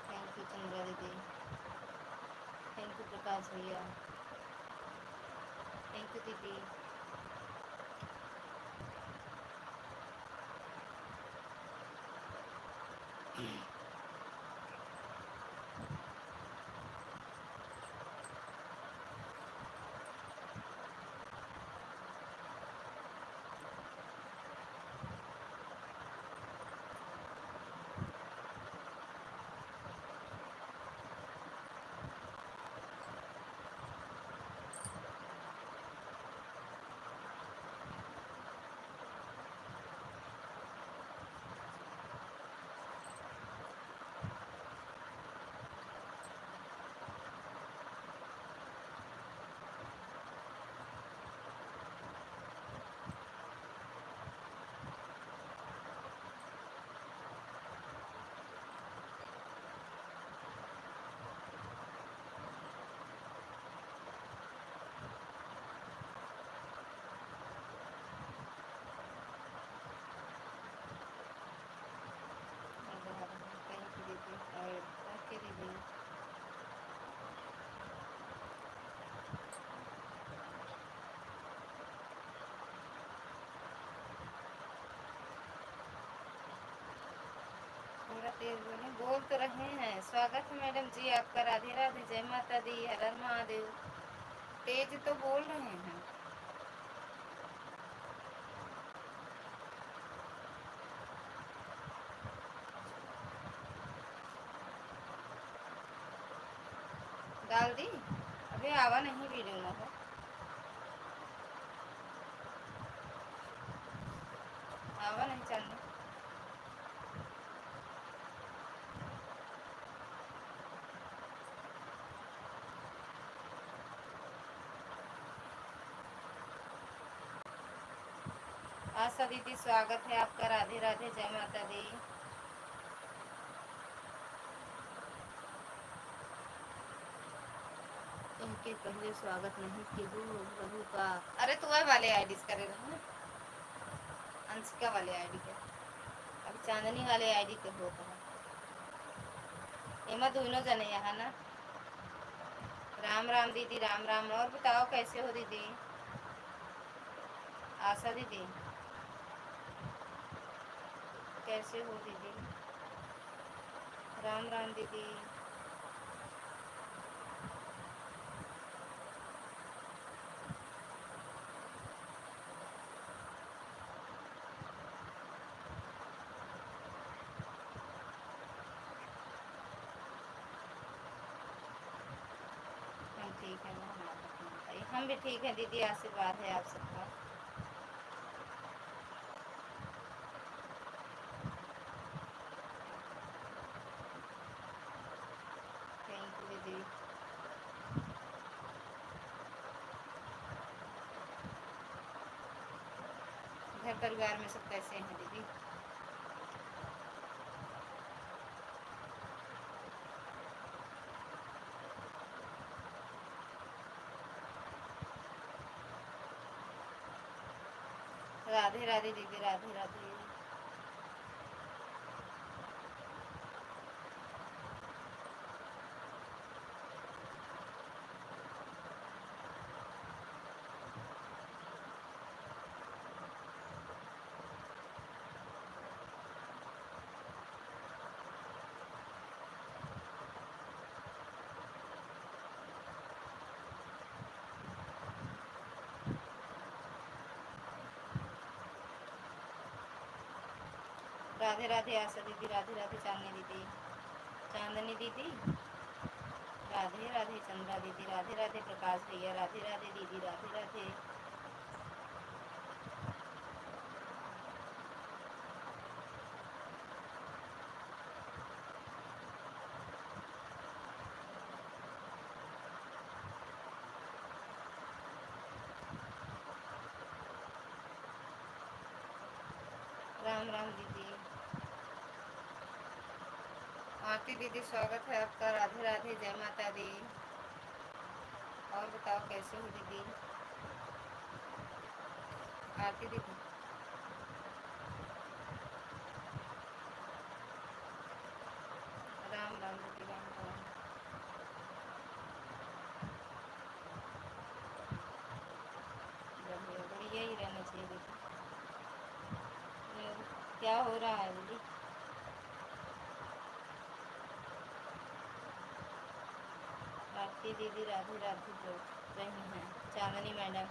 थैंक यू चंद्रा दीदी, थैंक यू प्रकाश भैया, थैंक यू दीदी। थैंक यू दीदी, और ओके दीदी। थोड़ा तेज बोले, बोल तो रहे हैं। स्वागत है मैडम जी आपका, राधे राधे, जय माता दी, हर हर महादेव। तेज तो बोल रहे हैं। डाल दी, अभी आवा नहीं वीडियो में हो, आवा नहीं चलने। आशा दीदी स्वागत है आपका, राधे राधे, जय माता दी। इनके पहले स्वागत नहीं कि वो बहू का, अरे तो वह वाले आईडी करे रहे ना, अंशिका वाले आईडी के, अब चांदनी वाले आईडी पे होता है। एमा दोनों जने यहाँ ना। राम राम दीदी, राम राम। और बताओ कैसे हो दीदी? आशा दीदी कैसे हो दीदी? राम राम दीदी। हम ठीक है ना, हम भी ठीक है दीदी, आशीर्वाद है आप सबका। थैंक यू दीदी। घर परिवार में सब कैसे हैं दीदी? राधे राधे दीदी, राधे राधे। राधे राधे आशा दीदी, राधे राधे चांदनी दीदी, चांदनी दीदी, राधे राधे चंद्रा दीदी, राधे राधे प्रकाश भैया, राधे राधे दीदी, राधे राधे। राम राम दीदी। आरती दीदी स्वागत है आपका। राधे राधे, जय माता दी। और बताओ कैसे हो दीदी? आरती दीदी राम राम दीदी, राम राम। बढ़िया बढ़िया ही रहना चाहिए दीदी। क्या हो रहा है दीदी? आरती दीदी राधे राधे बोल रही हैं। चांदनी मैडम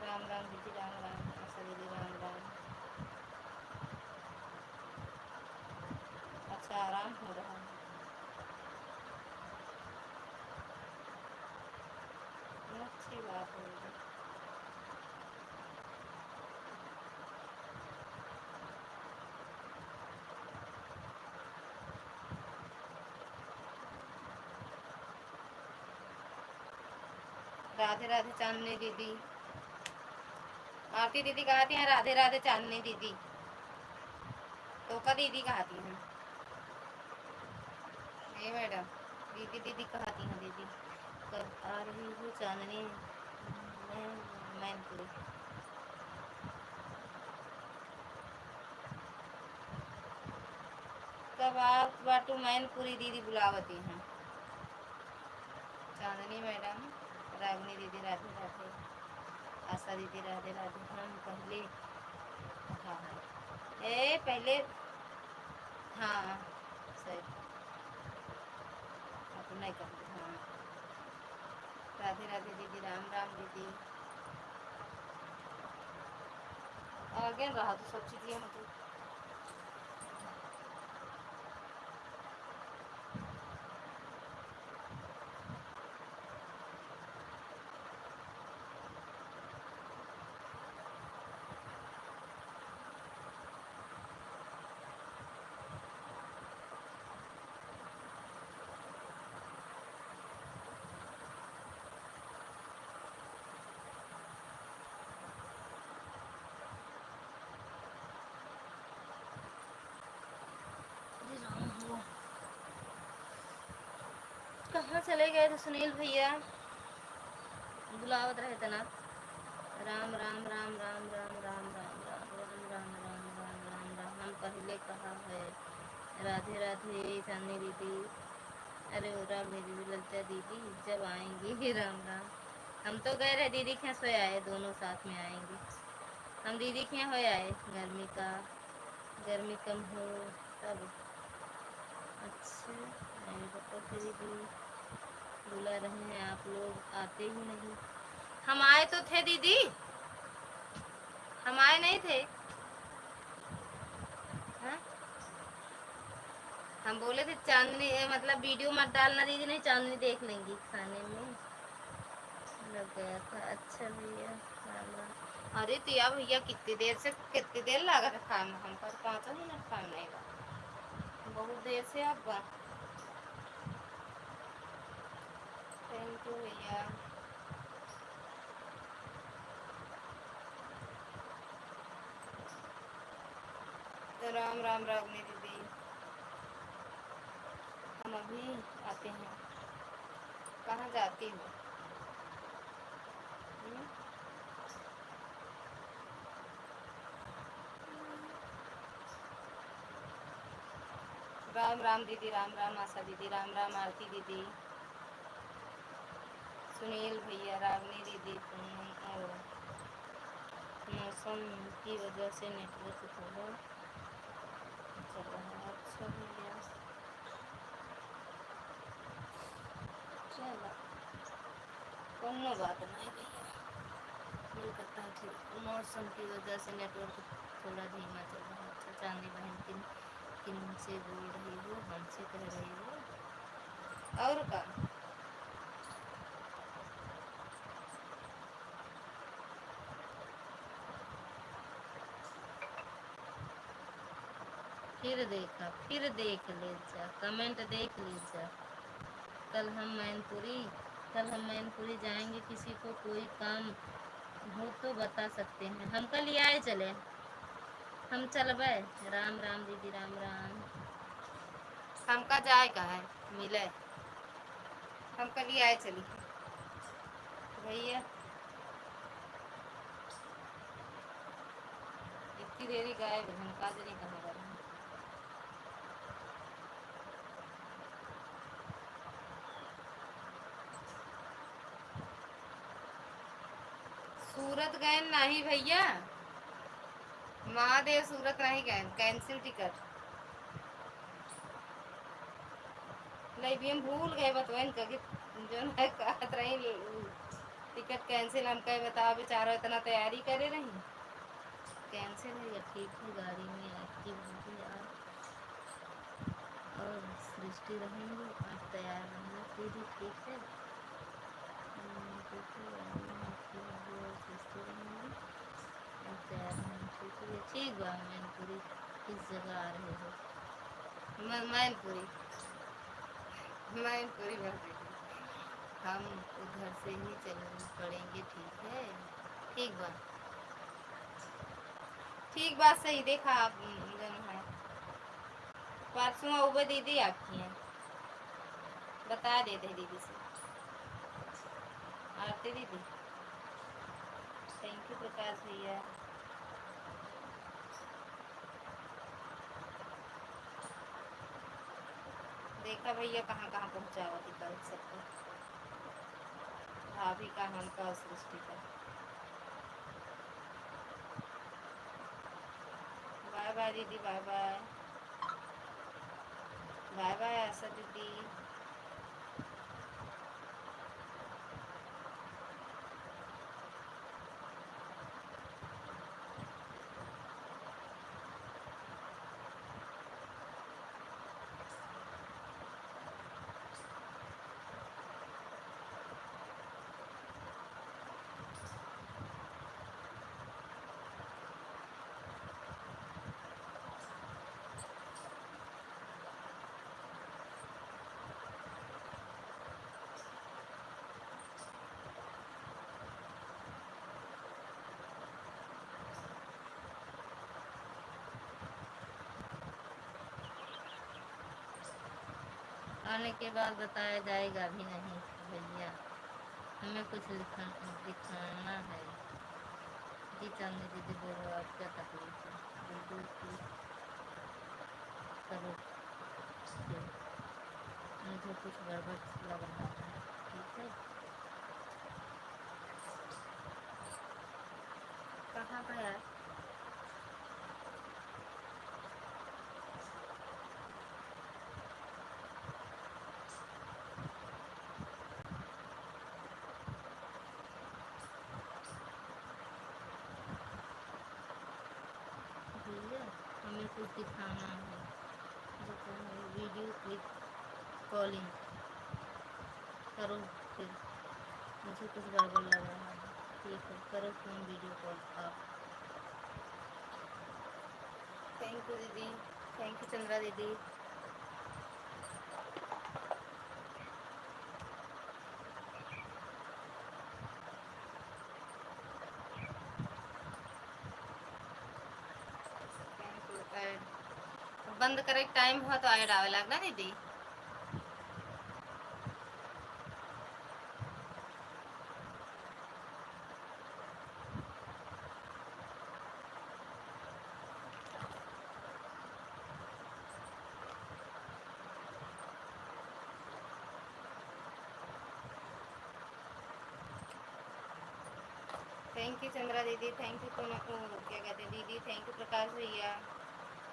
राम राम दीदी, राम राम। आशा दीदी राम राम। अच्छा, आराम हो रहा है। अच्छी बात है दीदी। राधे राधे चांदनी दीदी। आरती दीदी कहती हैं राधे राधे चांदनी दीदी। टोका दीदी कहती हैं। ये मैडम दीदी दीदी कहती हैं दीदी। कब आ रही हूँ चांदनी? मैं मैनपुरी। कब आप बाटू मैनपुरी दीदी बुलावती हैं। चांदनी मैडम, रागनी दीदी राधे राधे। आशा दीदी राधे राधे। हम पहले हाँ ए पहले हाँ सही आप नहीं करते। हाँ राधे राधे दीदी, राम राम दीदी। आगे रहा तो सब चीज़ मतलब कहाँ चले गए थे सुनील भैया? बुलावत रहे थे ना। राम राम राम राम राम राम राम राम राम राम राम राम राम राम। हम पहले कहा है। राधे राधे चांदनी दीदी। अरे वो रागनी दीदी, ललिता दीदी जब आएंगी। राम राम। हम तो गए रहे दीदी के यहाँ सोए आए, दोनों साथ में आएंगे। हम दीदी के यहाँ हो आए। गर्मी कम हो तब। अच्छा नहीं तो फिर भी बुला रहे हैं, आप लोग आते ही नहीं। हम आए तो थे दीदी, हम आए नहीं थे। हा? हम बोले थे चांदनी मतलब वीडियो मत डालना दीदी, नहीं चांदनी देख लेंगी खाने में। लग गया था। अच्छा भैया राम राम। अरे तिया भैया कितनी देर लगा था खाने में? हम पर 5 मिनट खाने नहीं लगा। बहुत देर से आप थैंक यू भैया। राम राम रागनी दीदी। हम अभी आते हैं। कहाँ जाती हो? हम्म? राम राम दीदी, राम राम आशा दीदी, राम राम आरती दीदी, सुनील भैया, रागनी दीदी। मौसम की वजह से नेटवर्क थोड़ा चल रहा है। अच्छा भैया चलो कोनो बात नहीं भैया, मिल करता है ठीक। मौसम की वजह से नेटवर्क थोड़ा धीमा चल रहा है। अच्छा चांदी बहन किन से बोल रही हो? हमसे कह रही हो और का? फिर देखा, फिर देख ले जा, कमेंट देख लीजा। कल हम मैनपुरी जाएंगे, किसी को कोई काम हो तो बता सकते हैं। हम कल ही आए चले, हम चलबे। राम राम दीदी, राम राम। हमका जाए का है मिले, हम कल ही आए चली भैया। इतनी देरी गायब, हम काज नहीं कहाँ गए। सूरत गए नहीं भैया, महादेव सूरत नहीं गए, कैंसिल टिकट नहीं भी हम भूल गए बतवन का जो है कहत रही टिकट कैंसिल। हम कहे बताओ बेचारा इतना तैयारी करे रही, कैंसिल है या ठीक है। गाड़ी में एक्टिव होगी यार, और सृष्टि रहेंगी, आप तैयार रहना दीदी, ठीक है। ठीक है, गाड़ी में एक्टिव होगी और सृष्टि रहेंगी, आप तैयार रहना, ठीक है। ठीक बा। मैनपुरी किस जगह आ रहे हो? मैनपुरी, मैनपुरी बस हम उधर से ही चल पड़ेंगे, ठीक है। ठीक बा, ठीक बात सही देखा आप जन है। परसों उबे दीदी आपकी हैं, बता देते दीदी से। आरती दीदी, थैंक यू प्रकाश भैया। देखा भैया कहाँ कहाँ पहुँचावा थी कल सबको, भाभी का, हमका, सृष्टि का। बाय बाय दीदी, बाय बाय, बाय बाय आशा दीदी। आने के बाद बताया जाएगा भी नहीं भैया, हमें कुछ दिखाना है। जी चांदनी दीदी बोलो, आप क्या तकलीफ है? बिल्कुल ठीक करो, मुझे कुछ गड़बड़ लग रहा है, ठीक है। कहाँ पर है भैया? हमें कुछ दिखाना है, वीडियो क्लिक कॉलिंग करो फिर, मुझे कुछ गड़बड़ लग रहा है, ठीक है करो फोन वीडियो कॉल आप। थैंक यू दीदी, थैंक यू चंद्रा दीदी। Thank you. बंद करे टाइम हुआ तो ऐड आवे लगना दीदी। थैंक यू चंद्रा दीदी, थैंक यू क्या कहते हैं दीदी, थैंक यू प्रकाश भैया,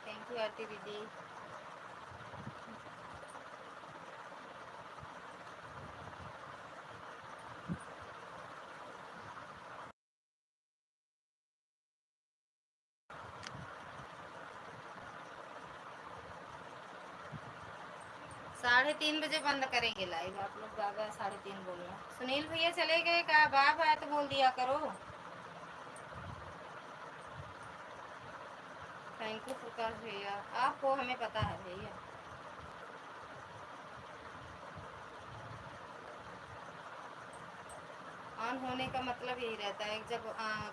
थैंक यू आरती दीदी। 3:30 बजे बंद करेंगे लाइव, आप लोग बाबा 3:30 बोलना। सुनील भैया चले गए का? बाप आया तो बोल दिया करो। थैंक यू प्रकाश भैया, आपको हमें पता है भैया। ऑन होने का मतलब यही रहता है, जब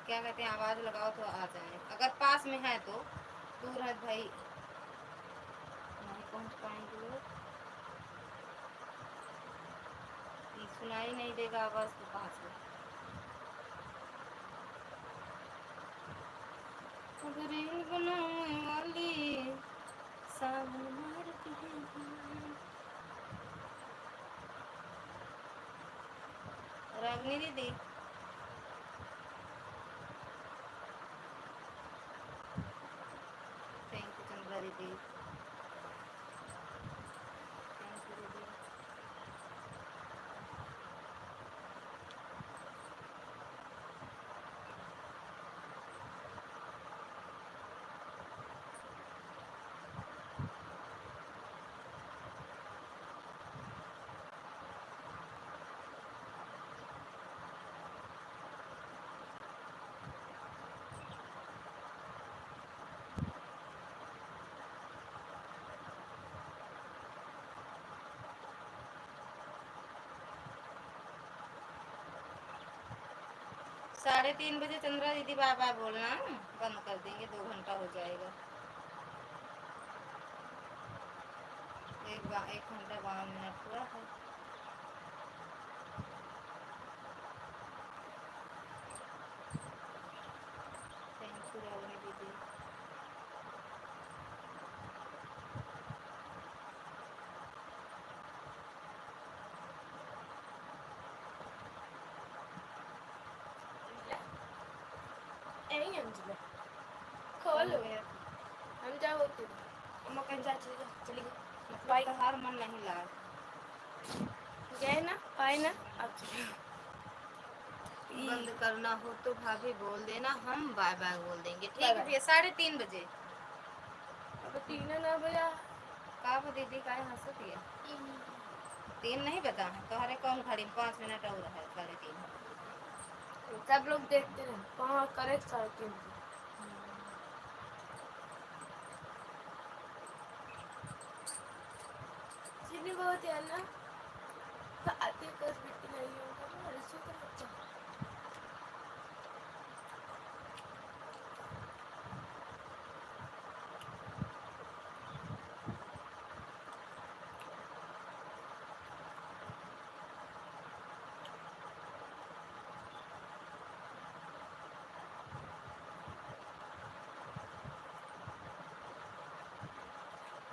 क्या कहते हैं, आवाज़ लगाओ तो आ जाए। अगर पास में है तो, दूर है भाई नहीं पहुंच पाएंगे लोग, सुनाई नहीं देगा आवाज़ तो कहाँ से। रील बनाने वाली सावन मारती है। रागनी दीदी, थैंक यू चंद्रा दीदी, थैंक यू दीदी। 3:30 बजे चंद्रा दीदी बाय बाय बोलना, बंद कर देंगे, 2 घंटा हो जाएगा। 1 घंटा 12 मिनट हुआ है। थैंक यू रागनी दीदी। यही अंजलि खोलो, हम क्या बोलते थे, हम कहीं जा चली गई, मतलब तो हर मन नहीं ला गए ना, पाए ना, अब बंद करना हो तो भाभी बोल देना, हम बाय बाय बोल देंगे, ठीक बाय है बाय। भैया। 3:30 बजे अब 3 ना बजा, का वो दीदी का हंसत है। 3 नहीं बता है तो हरे कौन घड़ी में 5 मिनट और है, 3:30। सब लोग देखते रहे, कहाँ करेक्ट 3:30। चीनी बहुत है ना, तो आते कर बेटी नहीं होगा ना, ऐसे तो बच्चा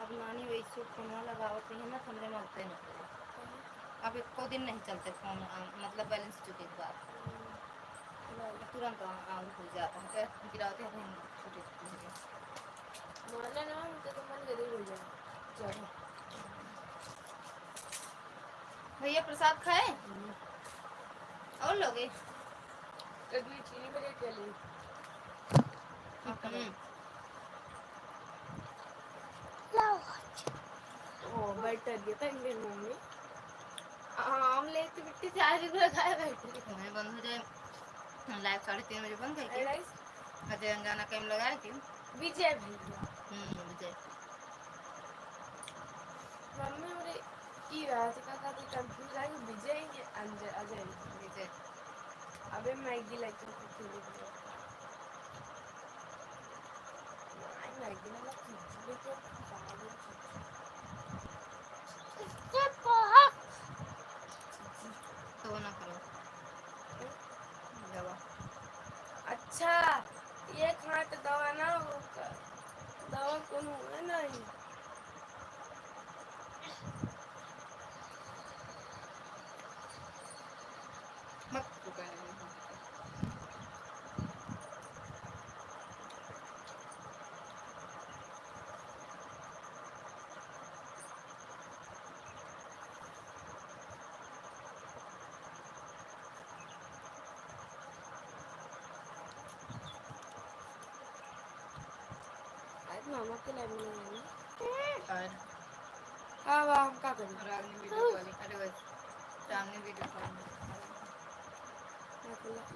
अब नानी वैसे फोन लगावती है ना, तो हमरे मलते नहीं। अब एको दिन नहीं चलते फोन, मतलब बैलेंस चुके के बाद तुरंत आउट हो जाता है, गिराते हैं छोटे छोटे। मारना ना, तो मन गरीब हो जाए ज़्यादा। भैया प्रसाद खाए और लोगे? कभी चीनी बजे के लिए ओ बैठ गया था इंडियन मम्मी आम ले तो बिट्टी 4 रुपये खाए बैठे तुम्हें बंद हो जाए, लाइव 3:30 बजे बंद है राइस कि अजय अंजाना कैम लगाए कि विजय भैया विजय मम्मी मुझे की बात का काफी कंफ्यूज है कि विजय के अंजय अजय विजय अबे मैगी लेके खेले दिया नहीं मैगी ना खिचड़ी के चावल तो ना करो दवा। अच्छा ये खाना तो दवा ना होगा दवा कौन हुआ नहीं मत पुकार आज मामा के लाइव में है और हाँ वाह हम क्या करें रागनी वीडियो कॉलिंग, अरे बस सामने वीडियो कॉलिंग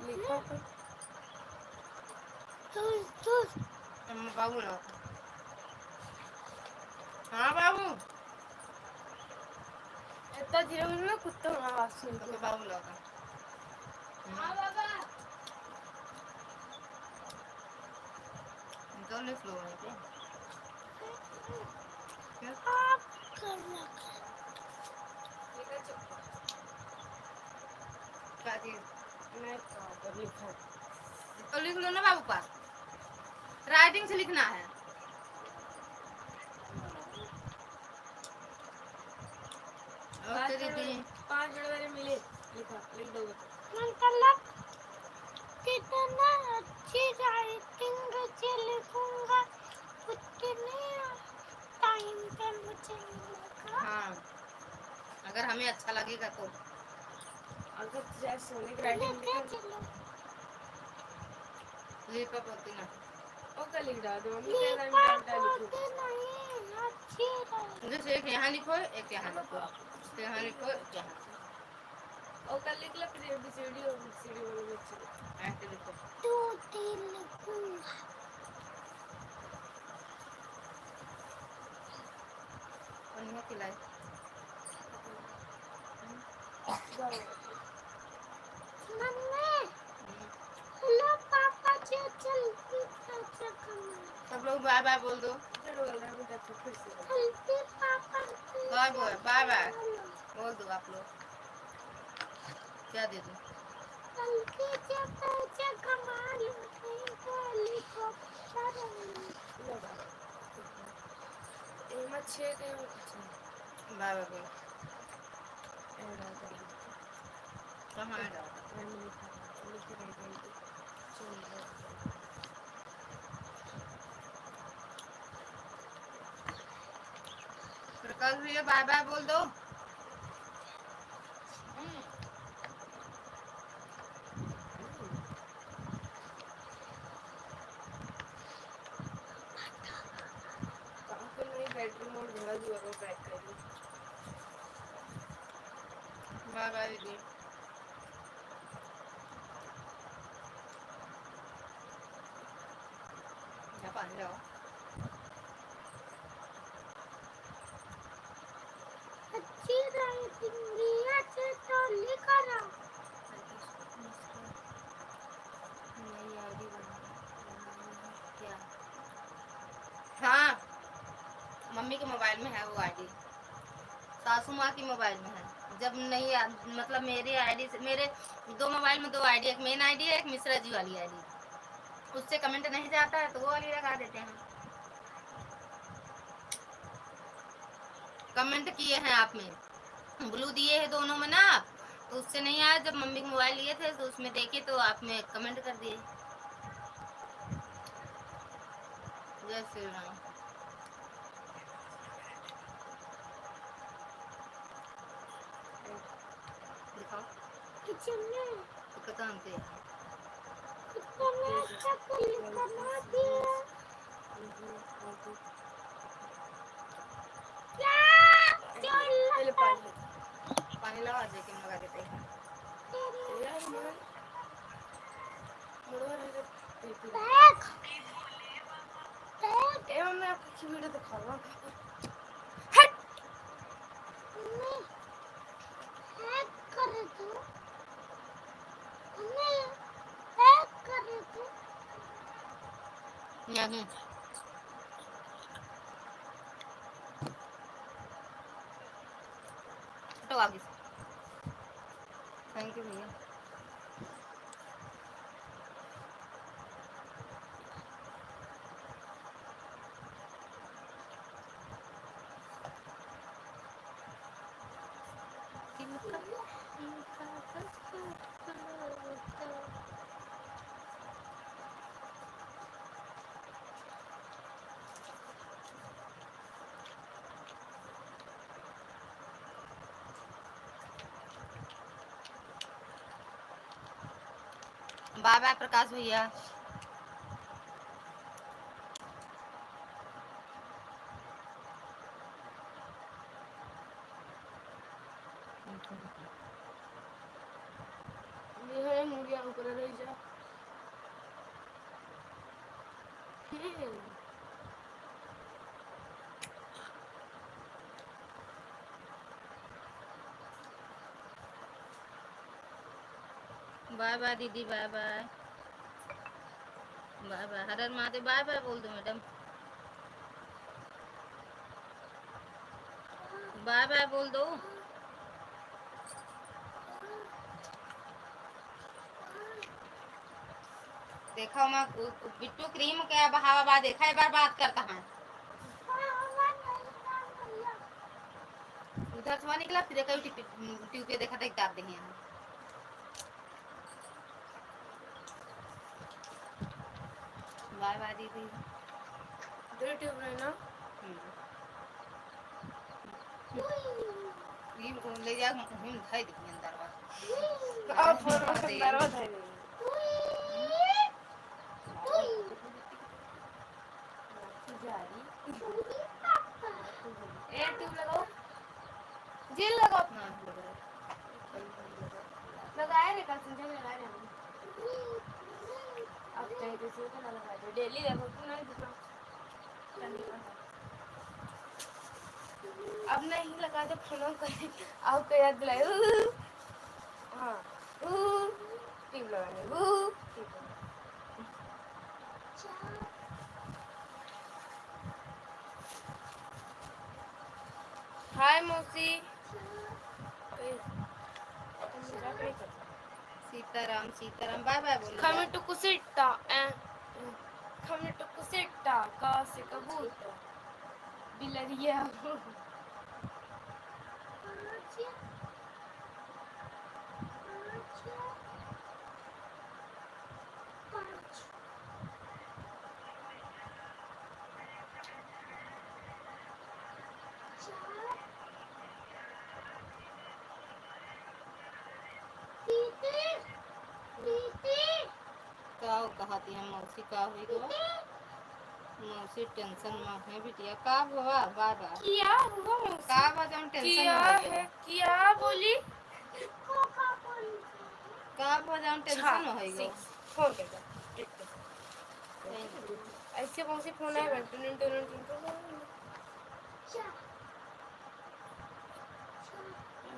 लिखा पर बाबू ना, हाँ बाबू इतना धीरे में ना कुत्ता आवाज सुन तो बाबू लगा हाँ बाबा तो लिख लो वहीं पे क्या आप करना लिखा चुप क्या चीज मैं कहाँ पर लिखा तो लिख लो ना बाबू पास राइटिंग से लिखना है और तेरी दी 5 मिनट मैंने मिले लिखा लिख दोगे तो मतलब कितना अच्छी राइटिंग से लिखूंगा उतने टाइम पे मुझे मिलेगा हाँ अगर हमें अच्छा लगेगा तो अगर जैसे सोने की राइटिंग लिखा लिपा पोती ना ओ कल लिख डाल दो मम्मी क्या टाइम लिखो नहीं अच्छी राइटिंग जैसे एक यहाँ लिखो एक यहाँ लिखो एक यहाँ लिखो एक यहाँ ओ कल लिख लो फिर एबीसीडी और बीसीडी वाले बच्चे ऐसे लिखो 2 3 लिखूंगा पन्नियाँ खिलाए मम्मी हेलो पापा जी जल्दी पैसे कमाओ सब लोग बाय बाय बोल दो जल्दी पापा बाय बाय बाय बाय बोल दो आप लोग क्या दे दूँ जल्दी से पैसे कमा लो नहीं तो हेलीकॉप्टर छः के बाय बाय बोल कहाँ है डाल प्रकाश भैया बाय बाय बोल दो बैटरी मोड भरा हुआ है पैक कर बाय बाय दीदी क्या पानी लाओ अच्छी राइटिंग लिया से तो लिखा रहा नई आईडी बनाना क्या हाँ मम्मी के मोबाइल में है वो आईडी सासू माँ की मोबाइल में है जब नहीं मतलब मेरी आईडी से मेरे 2 मोबाइल में 2 आईडी एक मेन आईडी है एक मिश्रा जी वाली आईडी उससे कमेंट नहीं जाता है तो वो वाली लगा देते हैं कमेंट किए हैं आप में ब्लू दिए हैं दोनों में ना आप तो उससे नहीं आया जब मम्मी के मोबाइल लिए थे तो उसमें देखे तो आप में कमेंट कर दिए जय श्री राम दिखाओ किचन में कितना अंक है कितने तक लिखना दिया क्या पानी लगा दे के लगा देते हैं एवं मैं आपको वीडियो दिखाऊंगा नहीं तो आगे थैंक यू भैया बाय बाय प्रकाश भैया ये मुझे ऊपर रह जा बाय बाय दीदी, बाय बाय, बाय बाय, हर हर महादेव, बाय बाय बोल दो मैडम, बाय बाय बोल दो। देखो मैं बिट्टू क्रीम के बहावा बा देखा, एक बार बात करता है उधर से वहाँ निकला, फिर कहीं ट्यूब पे देखा था दाब देंगे यहाँ। बाय बाय दीदी। दो ट्यूब रहे ना ये ले जा हम खाई दी अंदर बा अब फोन अंदर हो जाए ए ट्यूब लगाओ, जेल लगाओ ना लगाए रे, कल संजय में लगाए रे अब कहीं किसी को ना लगा दे, डेली देखो तू नहीं दिखा अब नहीं लगा दे फोन कर अब को याद दिलाए हाँ ट्यूब लगाने हाय मौसी सीताराम सीताराम, बाय बाय बोलो। खमी टुकु सिट्टा खमी टुकु सिट्टा का से कबूतर बिलरिया का कहती है मौसी, का हुई गो मौसी टेंशन में है बिटिया, का हुआ बाय बाय, क्या हुआ मौसी का बजाऊं टेंशन क्या में है क्या बोली का बजाऊं टेंशन में है गो। फोन कर ऐसे मौसी फोन आए